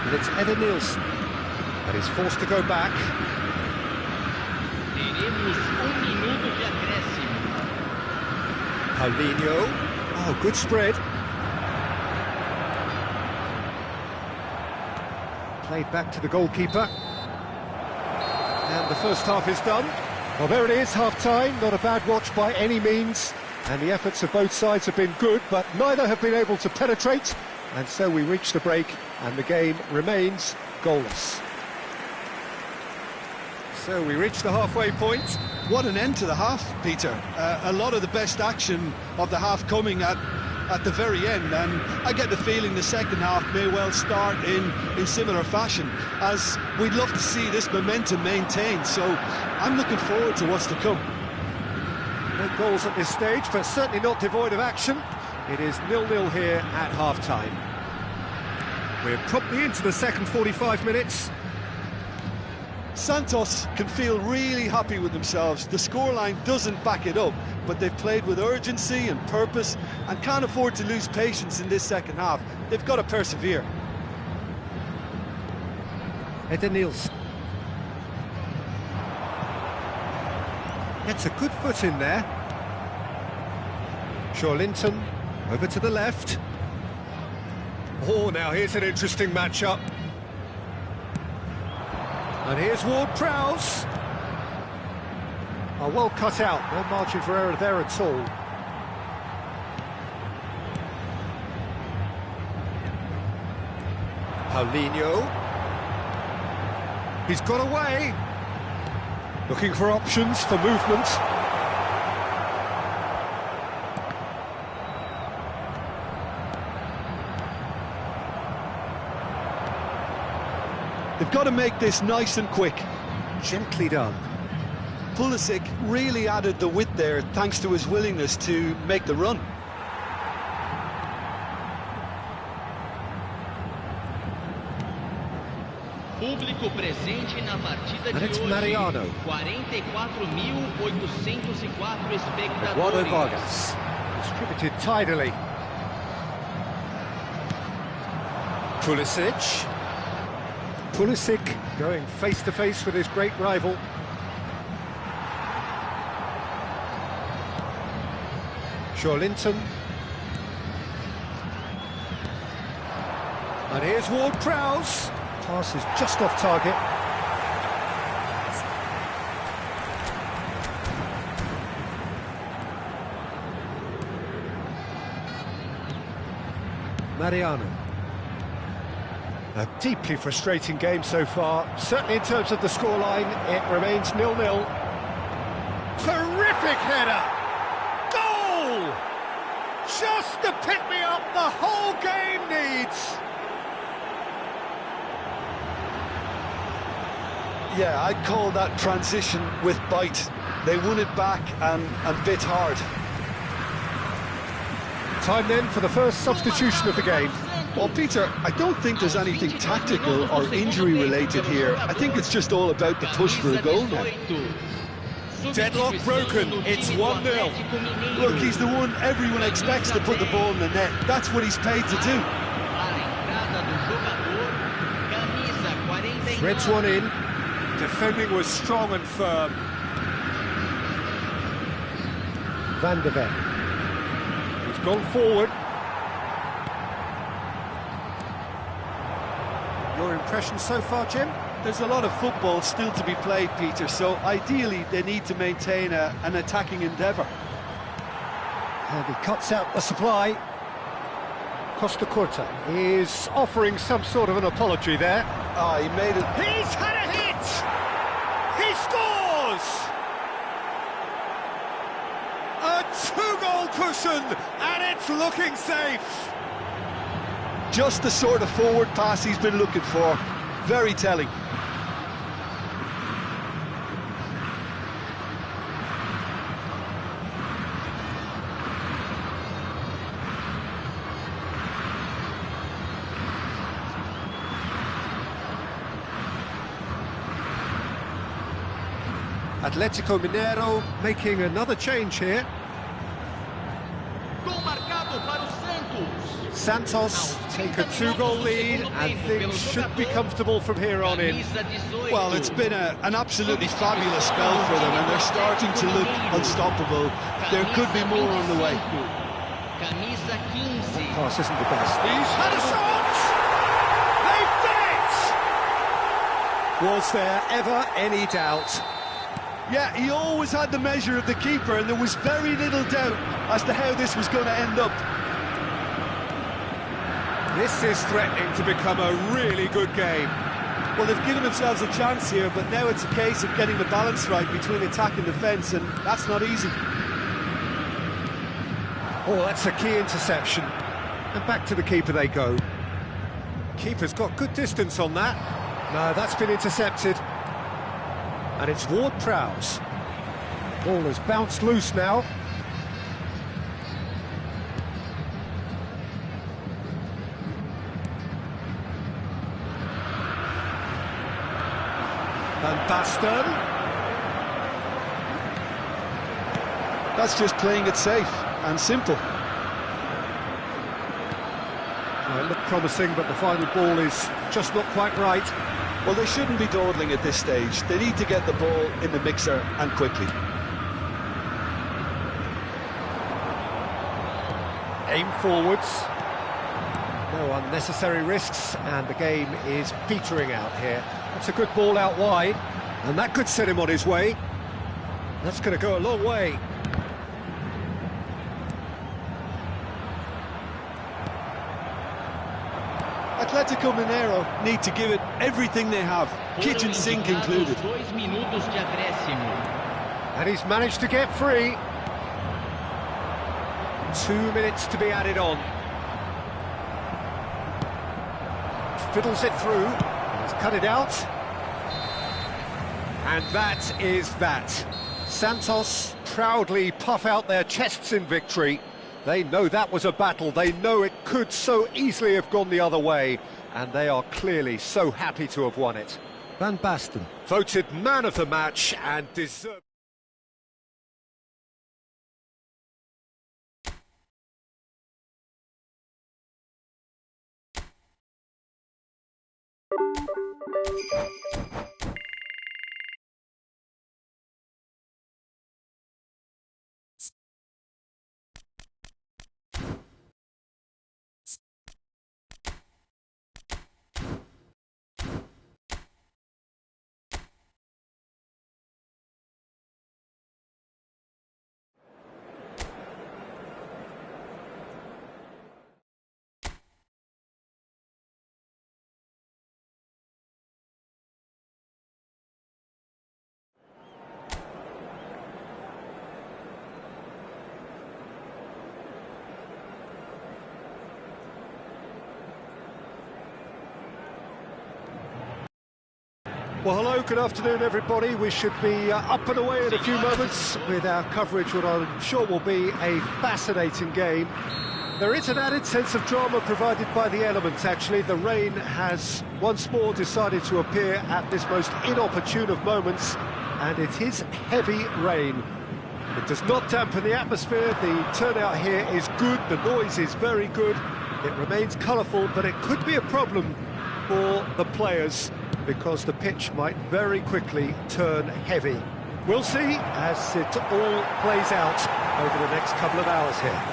And it's Eder Nielsen. And he's forced to go back. Teremos minuto de acréscimo. Paulinho. Oh, good spread. Played back to the goalkeeper. And the first half is done. Well, there it is, half-time. Not a bad watch by any means. And the efforts of both sides have been good, but neither have been able to penetrate. And so we reach the break, and the game remains goalless. So we reach the halfway point. What an end to the half, Peter. A lot of the best action of the half coming at the very end, and I get the feeling the second half may well start in similar fashion, as we'd love to see this momentum maintained. So I'm looking forward to what's to come. No goals at this stage, but certainly not devoid of action. It is 0-0 here at half-time. We're promptly into the second 45 minutes. Santos can feel really happy with themselves. The scoreline doesn't back it up, but they've played with urgency and purpose and can't afford to lose patience in this second half. They've got to persevere. Eder Nielsen. Gets a good foot in there. Joelinton over to the left. Oh, now here's an interesting matchup. And here's Ward-Prowse. Oh, well cut out. No margin for error there at all. Paulinho. He's got away. Looking for options for movement. They've got to make this nice and quick. Gently done. Pulisic really added the width there thanks to his willingness to make the run. Público presente na partida de it's hoje. Mariano. 44.804 espectadores. Eduardo Vargas. Distributed tidily. Pulisic. Pulisic going face-to-face with his great rival. Linton. And here's Ward-Prowse. Pass is just off target. Mariano. A deeply frustrating game so far. Certainly in terms of the scoreline, it remains 0-0. Terrific header! Goal! Just the pick-me-up the whole game needs. Yeah, I'd call that transition with bite. They won it back and bit hard. Time then for the first substitution of the game. Well, Peter, I don't think there's anything tactical or injury-related here. I think it's just all about the push for a goal now. Deadlock broken, it's 1-0. Look, he's the one everyone expects to put the ball in the net. That's what he's paid to do. Threads one in. Defending was strong and firm. Van de Ven. He's gone forward. Your impression so far, Jim? There's a lot of football still to be played, Peter, so ideally they need to maintain an attacking endeavour. And he cuts out the supply. Costa Curta is offering some sort of an apology there. Ah, he made it. He's had a hit! He scores! A two-goal cushion, and it's looking safe. Just the sort of forward pass he's been looking for. Very telling. Atletico Mineiro making another change here. Santos take a two-goal lead and things should be comfortable from here on in. Well, it's been an absolutely fabulous spell for them and they're starting to look unstoppable. There could be more on the way. That pass isn't the best. He's had a shot! They've done it! Was there ever any doubt? Yeah, he always had the measure of the keeper and there was very little doubt as to how this was going to end up. This is threatening to become a really good game. Well, they've given themselves a chance here, but now it's a case of getting the balance right between attack and defence, and that's not easy. Oh, that's a key interception. And back to the keeper they go. Keeper's got good distance on that. No, that's been intercepted. And it's Ward-Prowse. Ball has bounced loose now. Van Basten. That's just playing it safe and simple. Well, it looked promising, but the final ball is just not quite right. Well, they shouldn't be dawdling at this stage. They need to get the ball in the mixer and quickly. Aim forwards. No unnecessary risks, and the game is petering out here. That's a good ball out wide, and that could set him on his way. That's going to go a long way. Atletico Mineiro need to give it everything they have, kitchen sink included. And he's managed to get free. 2 minutes to be added on. Fiddles it through. He's cut it out. And that is that. Santos proudly puff out their chests in victory. They know that was a battle. They know it could so easily have gone the other way. And they are clearly so happy to have won it. Van Basten, voted man of the match and deserved... Well, hello, good afternoon, everybody. We should be up and away in a few moments with our coverage, what I'm sure will be a fascinating game. There is an added sense of drama provided by the elements, actually. The rain has once more decided to appear at this most inopportune of moments, and it is heavy rain. It does not dampen the atmosphere. The turnout here is good, the noise is very good. It remains colourful, but it could be a problem for the players, because the pitch might very quickly turn heavy. We'll see as it all plays out over the next couple of hours here.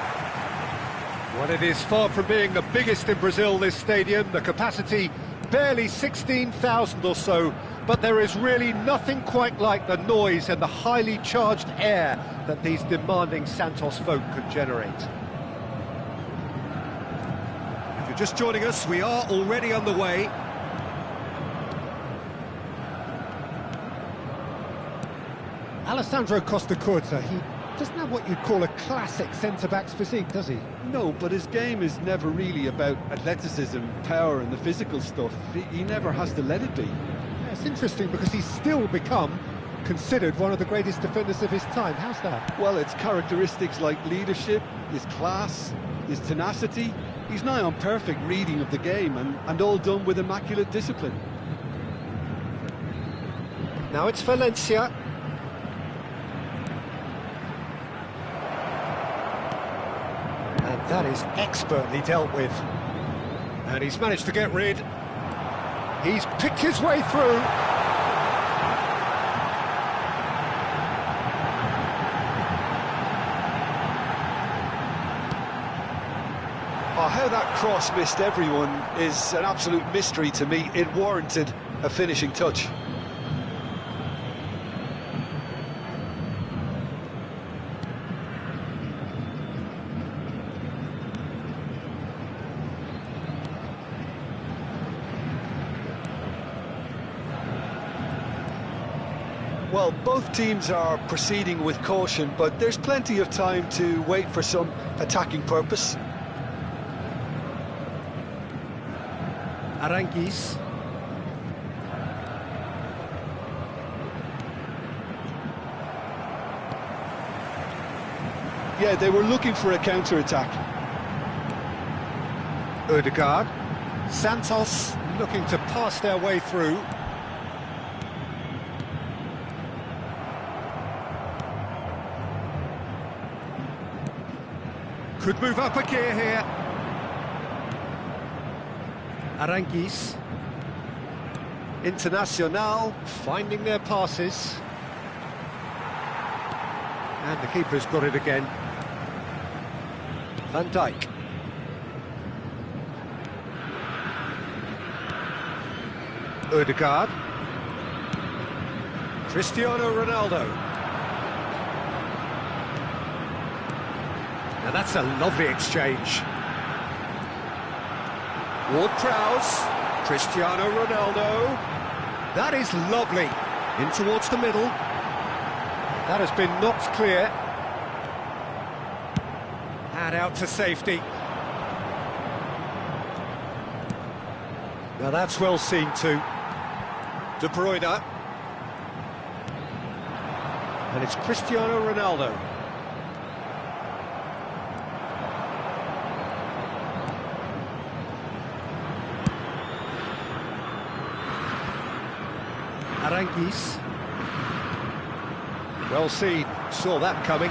Well, it is far from being the biggest in Brazil, this stadium. The capacity barely 16,000 or so, but there is really nothing quite like the noise and the highly charged air that these demanding Santos folk could generate. If you're just joining us, we are already underway. Alessandro Costa-Curta, he doesn't have what you'd call a classic centre-back's physique, does he? No, but his game is never really about athleticism, power and the physical stuff. He never has to let it be. Yeah, it's interesting because he's still become considered one of the greatest defenders of his time. How's that? Well, it's characteristics like leadership, his class, his tenacity. He's nigh on perfect reading of the game and all done with immaculate discipline. Now it's Valencia. And that is expertly dealt with. And he's managed to get rid. He's picked his way through. Oh, how that cross missed everyone is an absolute mystery to me. It warranted a finishing touch. Well, both teams are proceeding with caution, but there's plenty of time to wait for some attacking purpose. Aranguiz. Yeah, they were looking for a counter-attack. Odegaard. Santos looking to pass their way through. Could move up a gear here. Aranguiz. Internacional finding their passes. And the keeper's got it again. Van Dijk. Odegaard. Cristiano Ronaldo. Now that's a lovely exchange. Ward-Prowse, Cristiano Ronaldo. That is lovely. In towards the middle. That has been knocked clear. And out to safety. Now that's well seen too. De Bruyne. And it's Cristiano Ronaldo. Aranguiz. Well seen, saw that coming.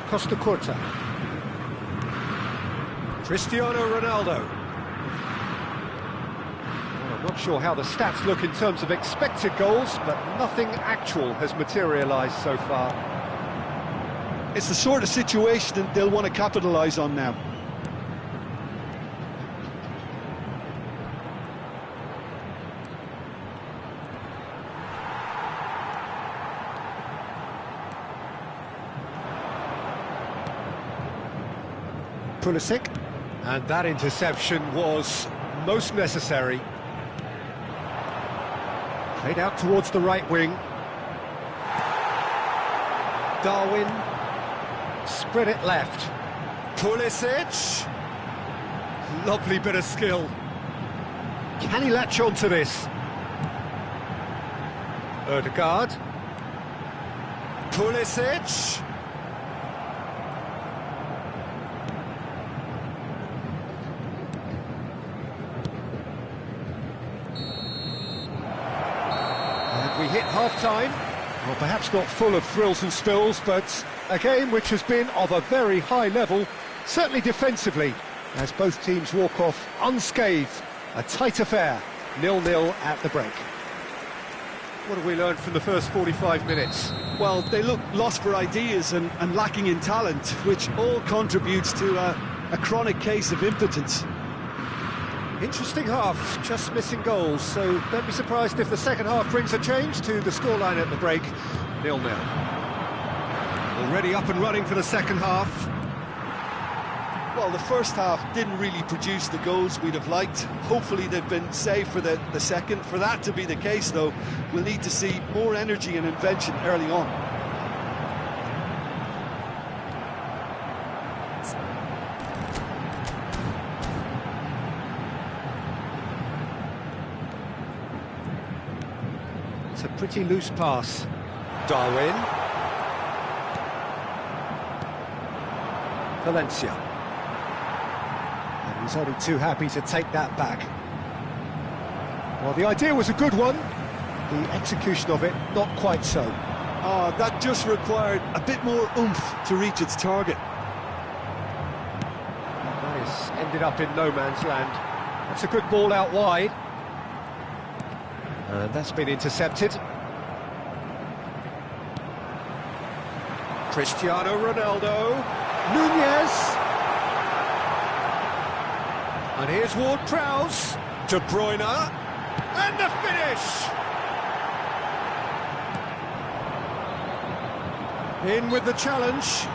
Costa-Curta. Cristiano Ronaldo. Not sure how the stats look in terms of expected goals, but nothing actual has materialised so far. It's the sort of situation that they'll want to capitalise on now. Pulisic, and that interception was most necessary. Played out towards the right wing. Darwin, spread it left. Pulisic, lovely bit of skill. Can he latch on to this? Ødegaard. Pulisic. We hit half-time, well, perhaps not full of thrills and spills, but a game which has been of a very high level, certainly defensively, as both teams walk off unscathed. A tight affair, 0-0 at the break. What have we learned from the first 45 minutes? Well, they look lost for ideas and lacking in talent, which all contributes to a chronic case of impotence. Interesting half, just missing goals, so don't be surprised if the second half brings a change to the scoreline at the break. 0-0. Already up and running for the second half. Well, the first half didn't really produce the goals we'd have liked. Hopefully they've been saved for the second. For that to be the case, though, we'll need to see more energy and invention early on. It's a pretty loose pass. Darwin. Valencia. And he's only too happy to take that back. Well, the idea was a good one. The execution of it, not quite so. Oh, that just required a bit more oomph to reach its target. Nice. Ended up in no man's land. That's a good ball out wide. And that's been intercepted. Cristiano Ronaldo. Nunez. And here's Ward-Prowse. De Bruyne. And the finish! In with the challenge.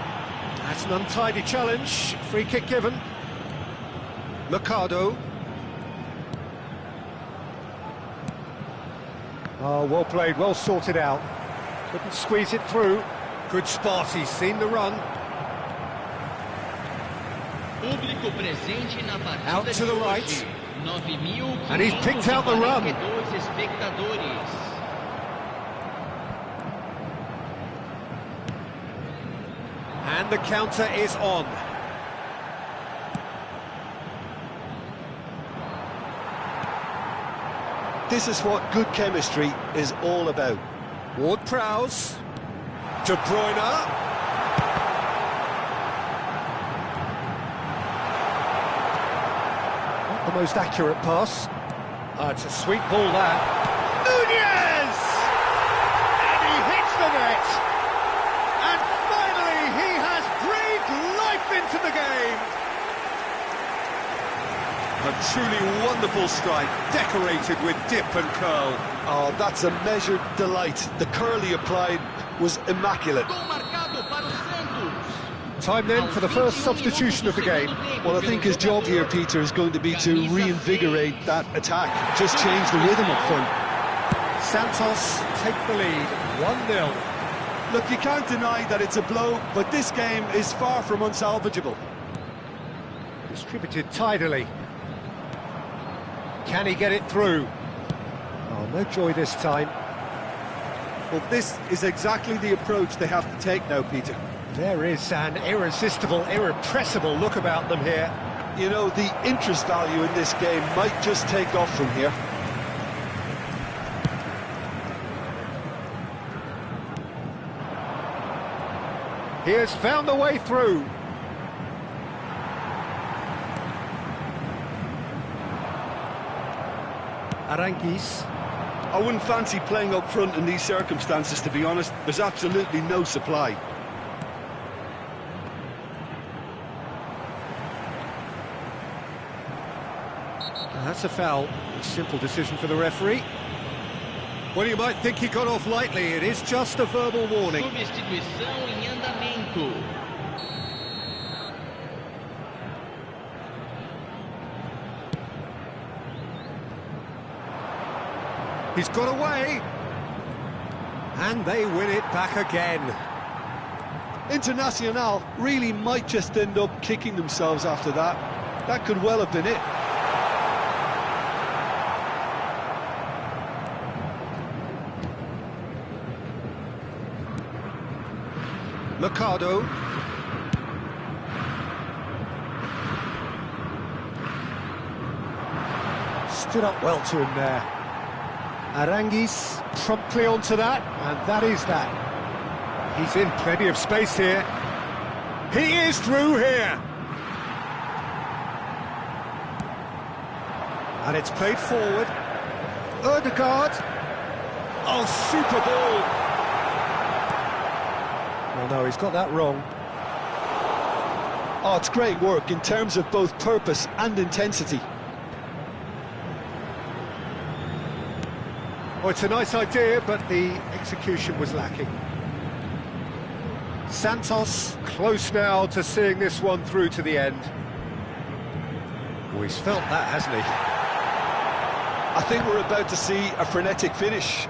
That's an untidy challenge. Free kick given. Mercado. Oh, well played, well sorted out. Couldn't squeeze it through. Good spot, he's seen the run. Out to the right. And he's picked out the run. And the counter is on. This is what good chemistry is all about. Ward-Prowse. De Bruyne. Not the most accurate pass. It's a sweet ball, that. Nunez! And he hits the net. And finally, he has breathed life into the game. A truly wonderful strike, decorated with dip and curl. Oh, that's a measured delight. The curl he applied was immaculate. Time then for the first substitution of the game. Well, I think his job here, Peter, is going to be to reinvigorate that attack. Just change the rhythm up front. Santos take the lead, 1-0. Look, you can't deny that it's a blow, but this game is far from unsalvageable. Distributed tidily. Can he get it through? Oh, no joy this time. Well, this is exactly the approach they have to take now, Peter. There is an irresistible, irrepressible look about them here. You know, the interest value in this game might just take off from here. He has found the way through. Aranguiz. I wouldn't fancy playing up front in these circumstances, to be honest. There's absolutely no supply. That's a foul. Simple decision for the referee. Well, you might think he got off lightly. It is just a verbal warning. Substituição em andamento. He's got away. And they win it back again. Internacional really might just end up kicking themselves after that. That could well have been it. Mercado. Stood up well to him there. Aranguiz promptly onto that, and that is that. He's in plenty of space here. He is through here. And it's played forward. Ødegaard. Oh, super ball. Well, no, he's got that wrong. Oh, it's great work in terms of both purpose and intensity. Oh, it's a nice idea, but the execution was lacking. Santos close now to seeing this one through to the end. Oh, he's felt that, hasn't he? I think we're about to see a frenetic finish.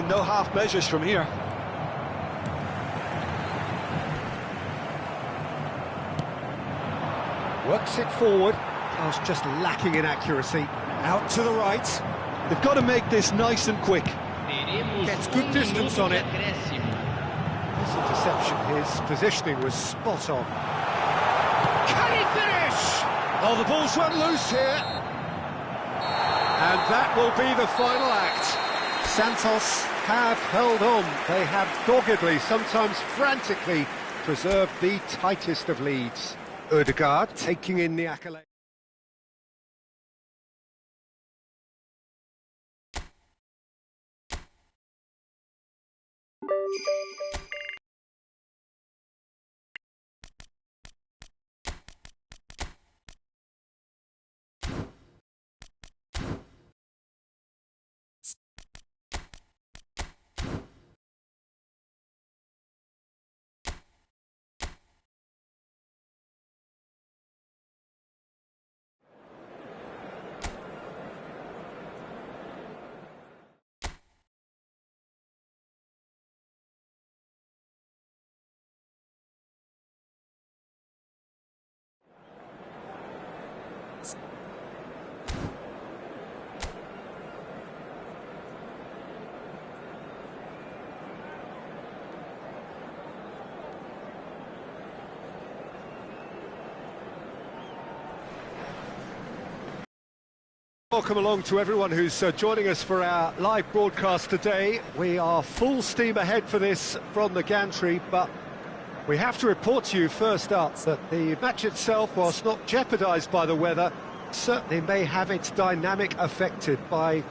No half measures from here. Works it forward. Pass just lacking in accuracy. Out to the right. They've got to make this nice and quick. Gets good distance on it. This interception, his positioning was spot on. Can he finish? Oh, the ball's run loose here. And that will be the final act. Santos have held on. They have doggedly, sometimes frantically, preserved the tightest of leads. Ødegaard taking in the accolade. Welcome along to everyone who's joining us for our live broadcast today. We are full steam ahead for this from the gantry, but we have to report to you first up that the match itself, whilst not jeopardised by the weather, certainly may have its dynamic affected by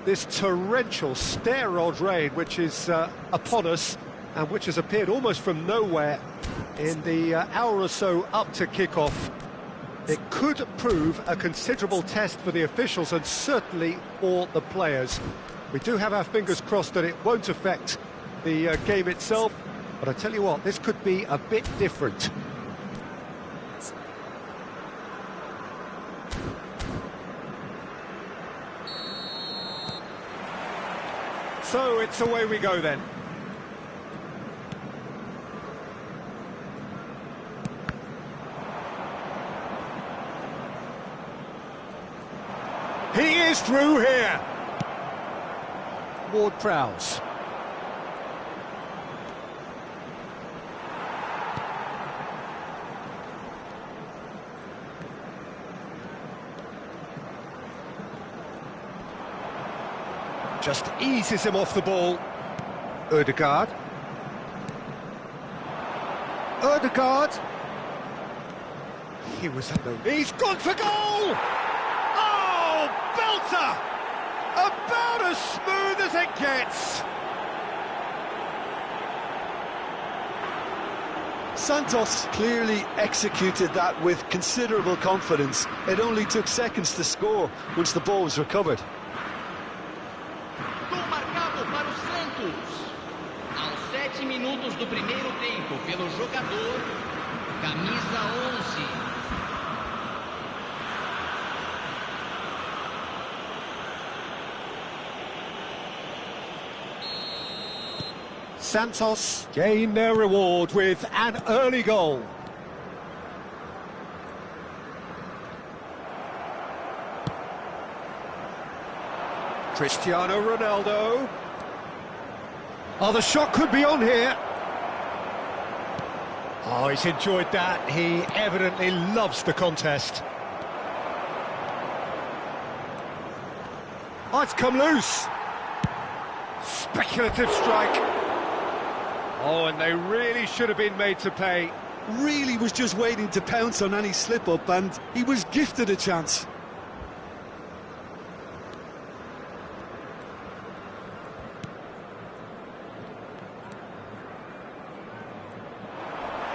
this torrential stair-rod rain which is upon us and which has appeared almost from nowhere in the hour or so up to kick-off. It could prove a considerable test for the officials and certainly for the players. We do have our fingers crossed that it won't affect the game itself, but I tell you what, this could be a bit different. So it's away we go then. He is through here. Ward-Prowse. Just eases him off the ball. Ødegaard. Ødegaard. He was under. He's gone for goal! Belter! A as smooth as it gets. Santos clearly executed that with considerable confidence. It only took seconds to score once the ball was recovered. Gol marcado para o Santos. Aos 7 minutos do primeiro tempo, pelo jogador, camisa 11. Santos gain their reward with an early goal. Cristiano Ronaldo. Oh, the shot could be on here. Oh, he's enjoyed that. He evidently loves the contest. Oh, it's come loose. Speculative strike. Oh, and they really should have been made to pay. Really was just waiting to pounce on any slip-up, and he was gifted a chance.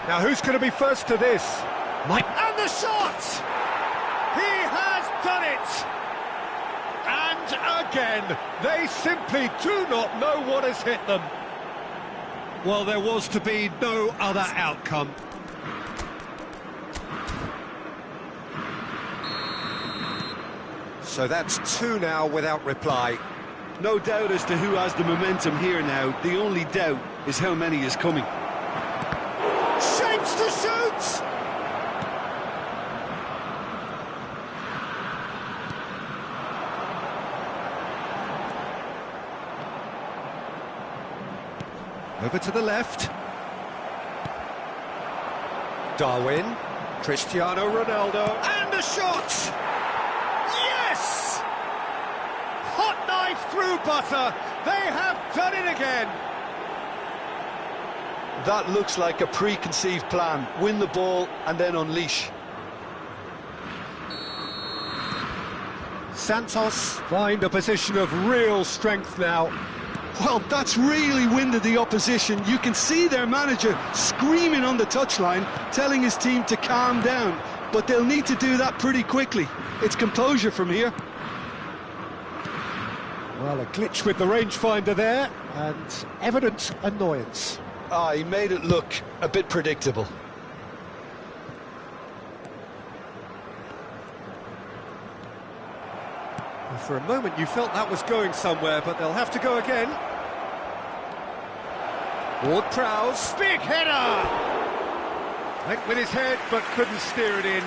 Now, who's going to be first to this? Mike. And the shot! He has done it! And again, they simply do not know what has hit them. Well, there was to be no other outcome. So that's 2 now without reply. No doubt as to who has the momentum here now. The only doubt is how many is coming. Shapes to shoot! Over to the left. Darwin. Cristiano Ronaldo. And a shot! Yes! Hot knife through butter. They have done it again. That looks like a preconceived plan. Win the ball and then unleash. Santos find a position of real strength now. Well, that's really winded the opposition. You can see their manager screaming on the touchline, telling his team to calm down. But they'll need to do that pretty quickly. It's composure from here. Well, a glitch with the rangefinder there, and evident annoyance. He made it look a bit predictable. For a moment you felt that was going somewhere, but they'll have to go again. Ward-Prowse, big header! Went with his head, but couldn't steer it in.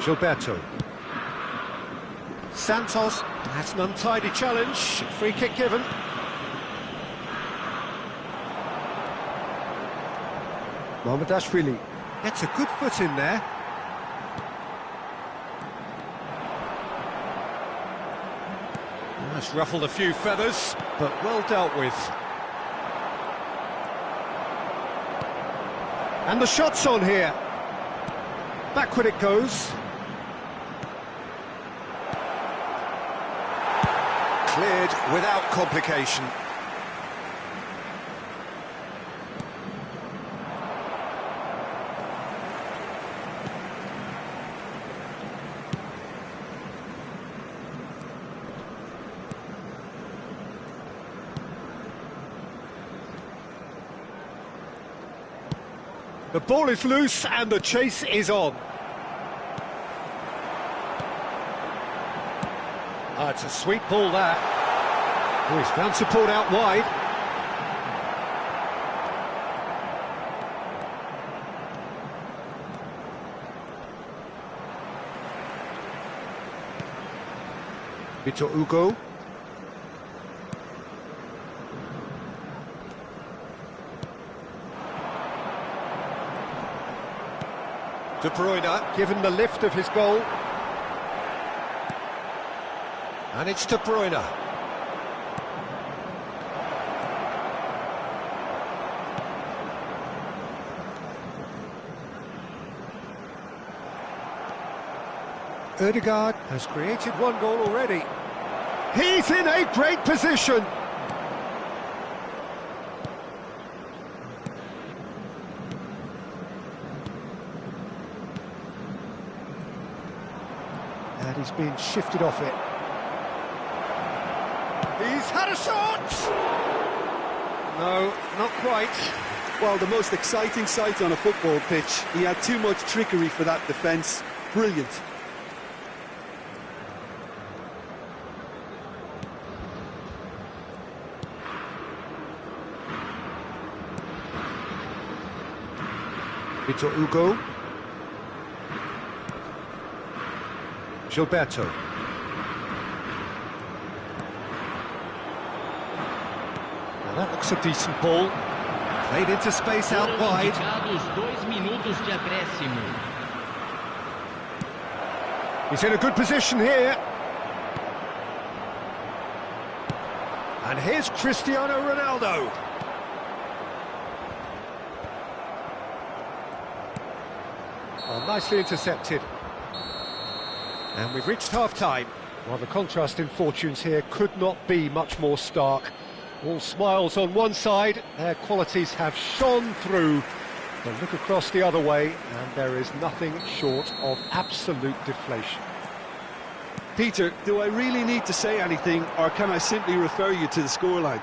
Gilberto. Santos, that's an untidy challenge, free kick given. Mohamedashvili gets a good foot in there. That's ruffled a few feathers, but well dealt with. And the shot's on here. Backward it goes. Cleared without complication. The ball is loose and the chase is on. Oh, it's a sweet ball that. Oh, he's found support out wide. Victor Hugo. De Bruyne, given the lift of his goal. And it's De Bruyne. Ødegaard has created one goal already. He's in a great position. And he's been shifted off it. He's had a shot! No, not quite. Well, the most exciting sight on a football pitch. He had too much trickery for that defence. Brilliant. Victor Hugo. Gilberto. Now that looks a decent ball. Played into space out wide. He's in a good position here. And here's Cristiano Ronaldo. Well, nicely intercepted. And we've reached half-time. Well, the contrast in fortunes here could not be much more stark. All smiles on one side, their qualities have shone through. But look across the other way, and there is nothing short of absolute deflation. Peter, do I really need to say anything, or can I simply refer you to the scoreline?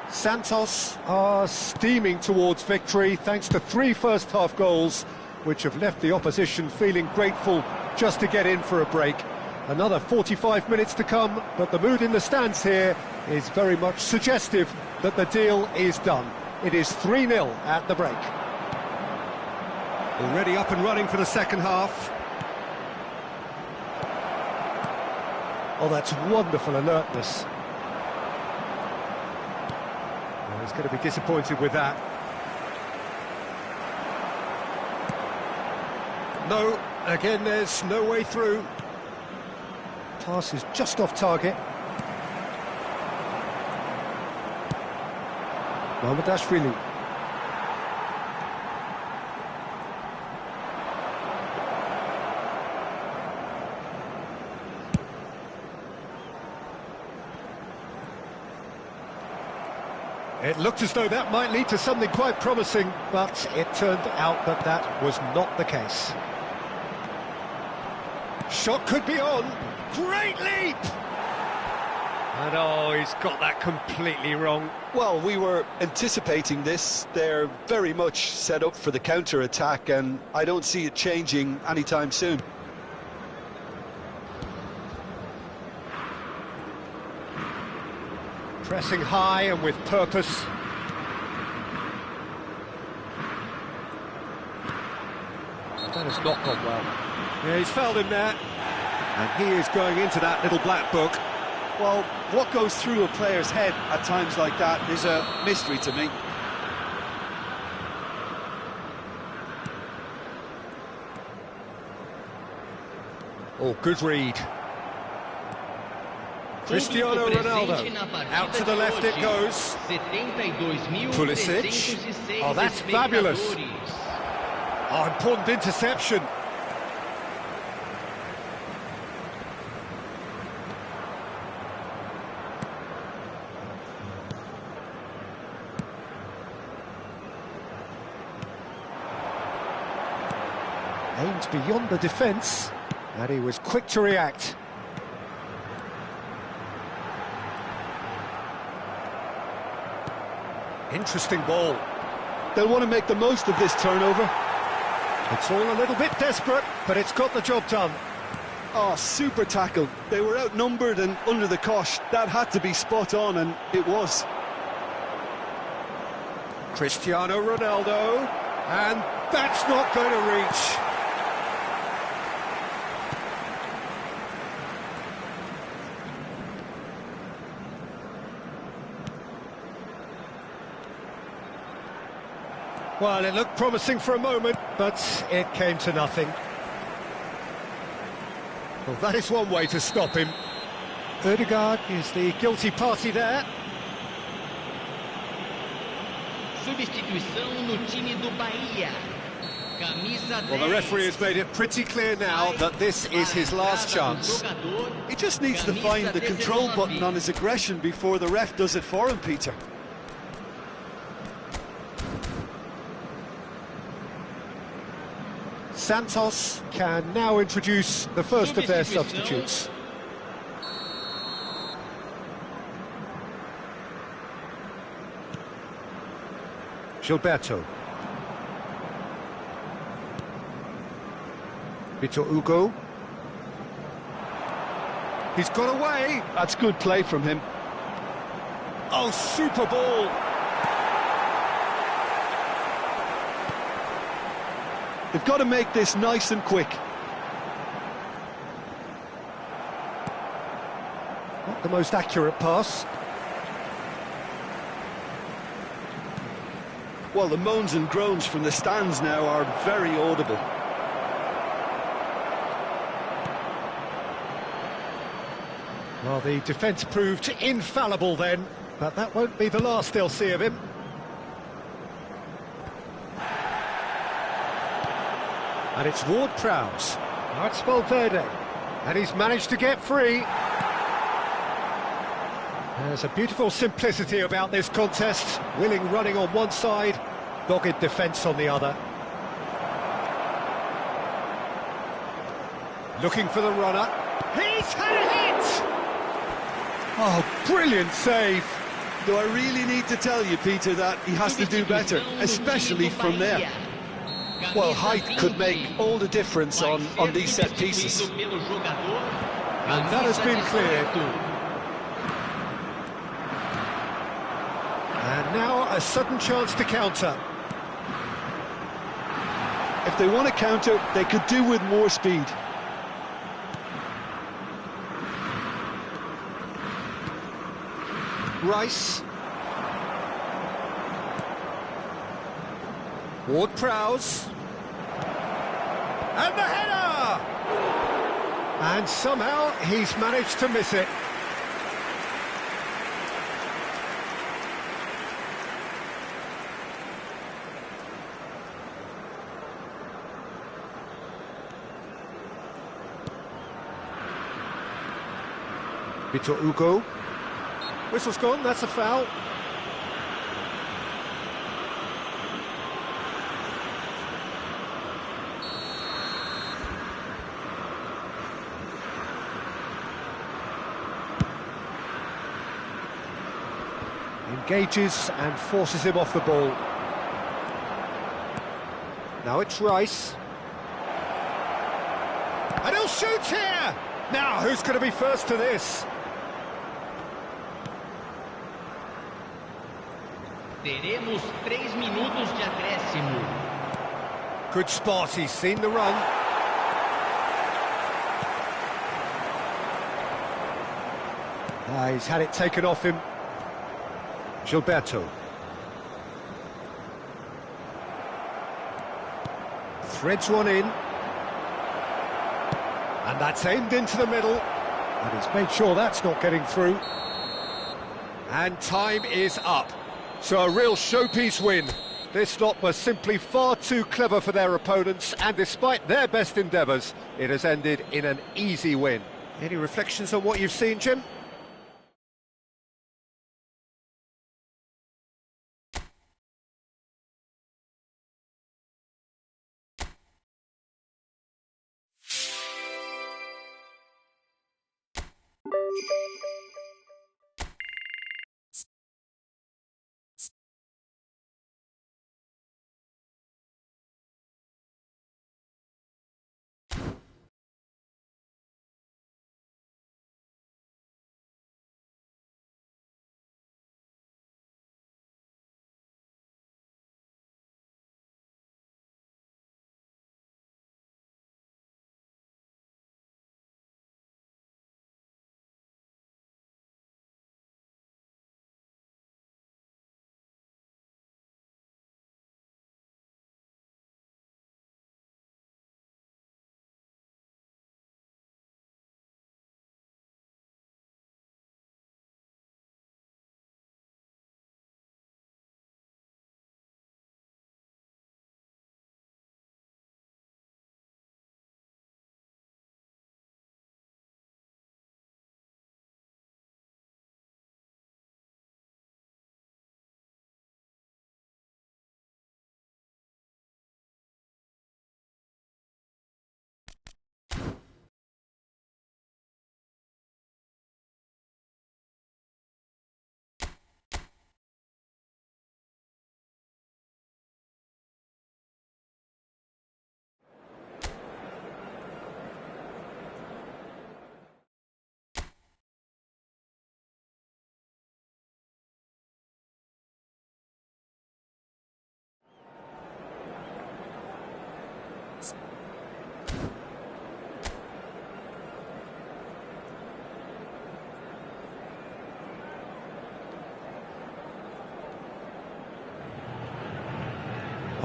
Santos are steaming towards victory thanks to 3 first-half goals, which have left the opposition feeling grateful just to get in for a break. Another 45 minutes to come, but the mood in the stands here is very much suggestive that the deal is done. It is 3-0 at the break. Already up and running for the second half. Oh, that's wonderful alertness. Well, he's going to be disappointed with that. No, again, there's no way through. Pass is just off target. Mamardashvili. It looked as though that might lead to something quite promising, but it turned out that that was not the case. Shot could be on. Great leap! And oh, he's got that completely wrong. Well, we were anticipating this. They're very much set up for the counter-attack, and I don't see it changing anytime soon. Pressing high and with purpose. That has not gone well. Yeah, he's fouled him there. And he is going into that little black book. Well, what goes through a player's head at times like that is a mystery to me. Oh, good read. Cristiano Ronaldo. Out to the left it goes. Pulisic. Oh, that's fabulous. Oh, important interception. Aimed beyond the defence, and he was quick to react. Interesting ball. They'll want to make the most of this turnover. It's all a little bit desperate, but it's got the job done. Oh, super tackle. They were outnumbered and under the cosh. That had to be spot on, and it was. Cristiano Ronaldo, and that's not going to reach. Well, it looked promising for a moment, but it came to nothing. Well, that is one way to stop him. Ødegaard is the guilty party there. Substituição no time do Bahia. Camisa 10. Well, the referee has made it pretty clear now that this is his last chance. He just needs to find the control button on his aggression before the ref does it for him, Peter. Santos can now introduce the first of their substitutes. Gilberto. Vitor Hugo. He's got away. That's good play from him. Oh, super ball. They've got to make this nice and quick. Not the most accurate pass. Well, the moans and groans from the stands now are very audible. Well, the defence proved infallible then, but that won't be the last they'll see of him. And it's Ward-Prowse. Now it's Valverde. And he's managed to get free. There's a beautiful simplicity about this contest. Willing running on one side, dogged defence on the other. Looking for the runner. He's had a hit! Oh, brilliant save. Do I really need to tell you, Peter, that he has to do better, especially from there? Well, height could make all the difference on these set pieces. And that has been cleared. And now a sudden chance to counter. If they want to counter, they could do with more speed. Rice. Ward-Prowse. And the header! And somehow he's managed to miss it. Vitor Hugo. Whistle's gone, that's a foul. Engages and forces him off the ball. Now it's Rice. And he'll shoot here! Now, who's going to be first to this? Teremos 3 minutos de acréscimo. Good spot, he's seen the run. He's had it taken off him. Gilberto. Threads one in. And that's aimed into the middle. And he's made sure that's not getting through. And time is up. So a real showpiece win. This lot was simply far too clever for their opponents, and despite their best endeavours, it has ended in an easy win. Any reflections on what you've seen, Jim?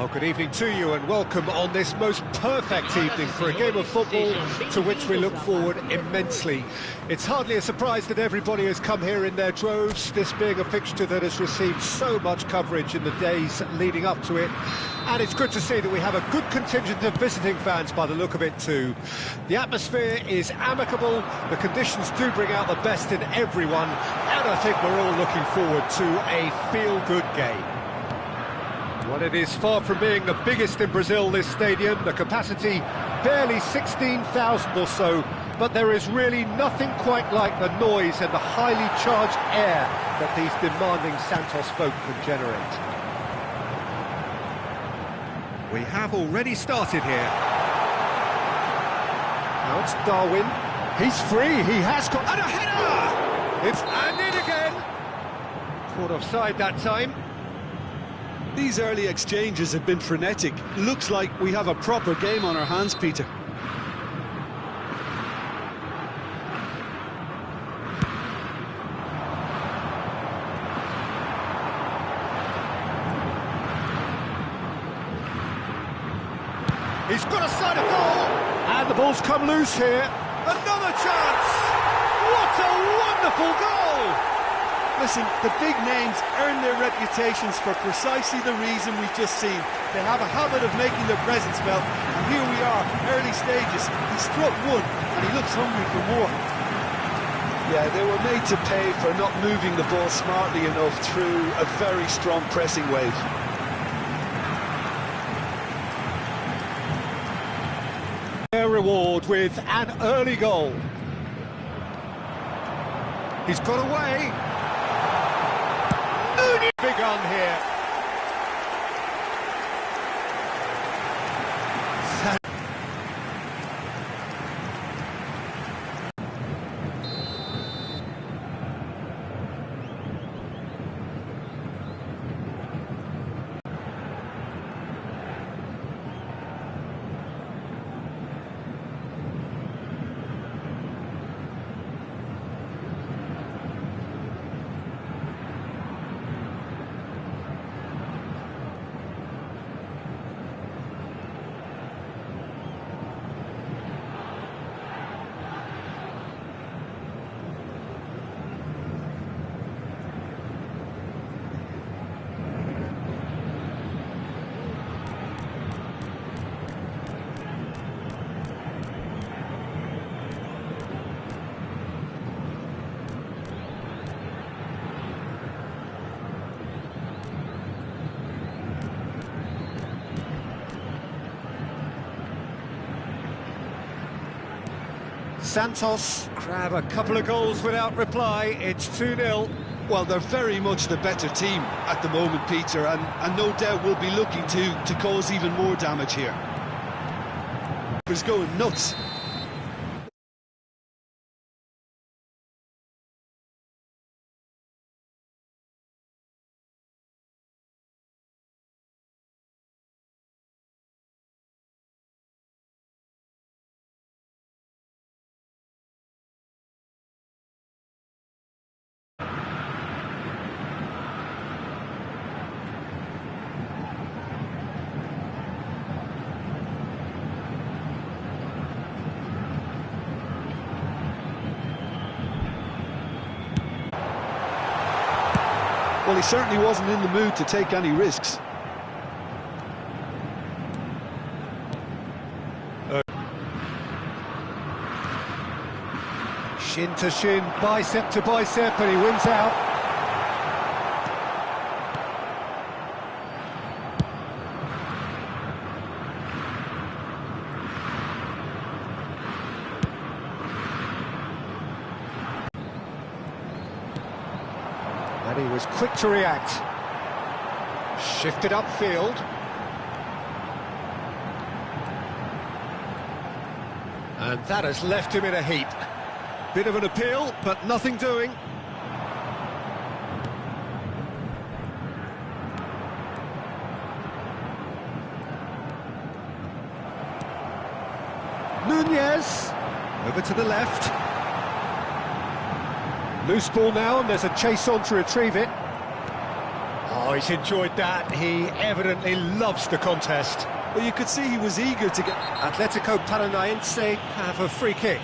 Well, good evening to you and welcome on this most perfect evening for a game of football to which we look forward immensely. It's hardly a surprise that everybody has come here in their droves, this being a fixture that has received so much coverage in the days leading up to it. And it's good to see that we have a good contingent of visiting fans by the look of it too. The atmosphere is amicable, the conditions do bring out the best in everyone, and I think we're all looking forward to a feel-good game. Well, it is far from being the biggest in Brazil, this stadium. The capacity barely 16,000 or so, but there is really nothing quite like the noise and the highly charged air that these demanding Santos folk can generate. We have already started here. Now it's Darwin. He's free, he has got... And a header! It's and in again! Caught offside that time. These early exchanges have been frenetic. Looks like we have a proper game on our hands, Peter. He's got a side of goal, and the ball's come loose here. Another chance! What a wonderful goal! Listen, the big names earn their reputations for precisely the reason we've just seen. They have a habit of making their presence felt, and here we are, early stages. He struck one, and he looks hungry for more. Yeah, they were made to pay for not moving the ball smartly enough through a very strong pressing wave. Their reward with an early goal. He's got away. Big on here. Santos grab a couple of goals without reply. It's 2-0. Well, they're very much the better team at the moment, Peter, and no doubt will be looking to cause even more damage here. He's going nuts. Well, he certainly wasn't in the mood to take any risks. Shin to shin, bicep to bicep, and he wins out. And he was quick to react. Shifted upfield. And that has left him in a heap. Bit of an appeal, but nothing doing. Nunez, over to the left. Loose ball now, and there's a chase on to retrieve it. Oh, he's enjoyed that. He evidently loves the contest. Well, you could see he was eager to get... Atletico Paranaense have a free kick.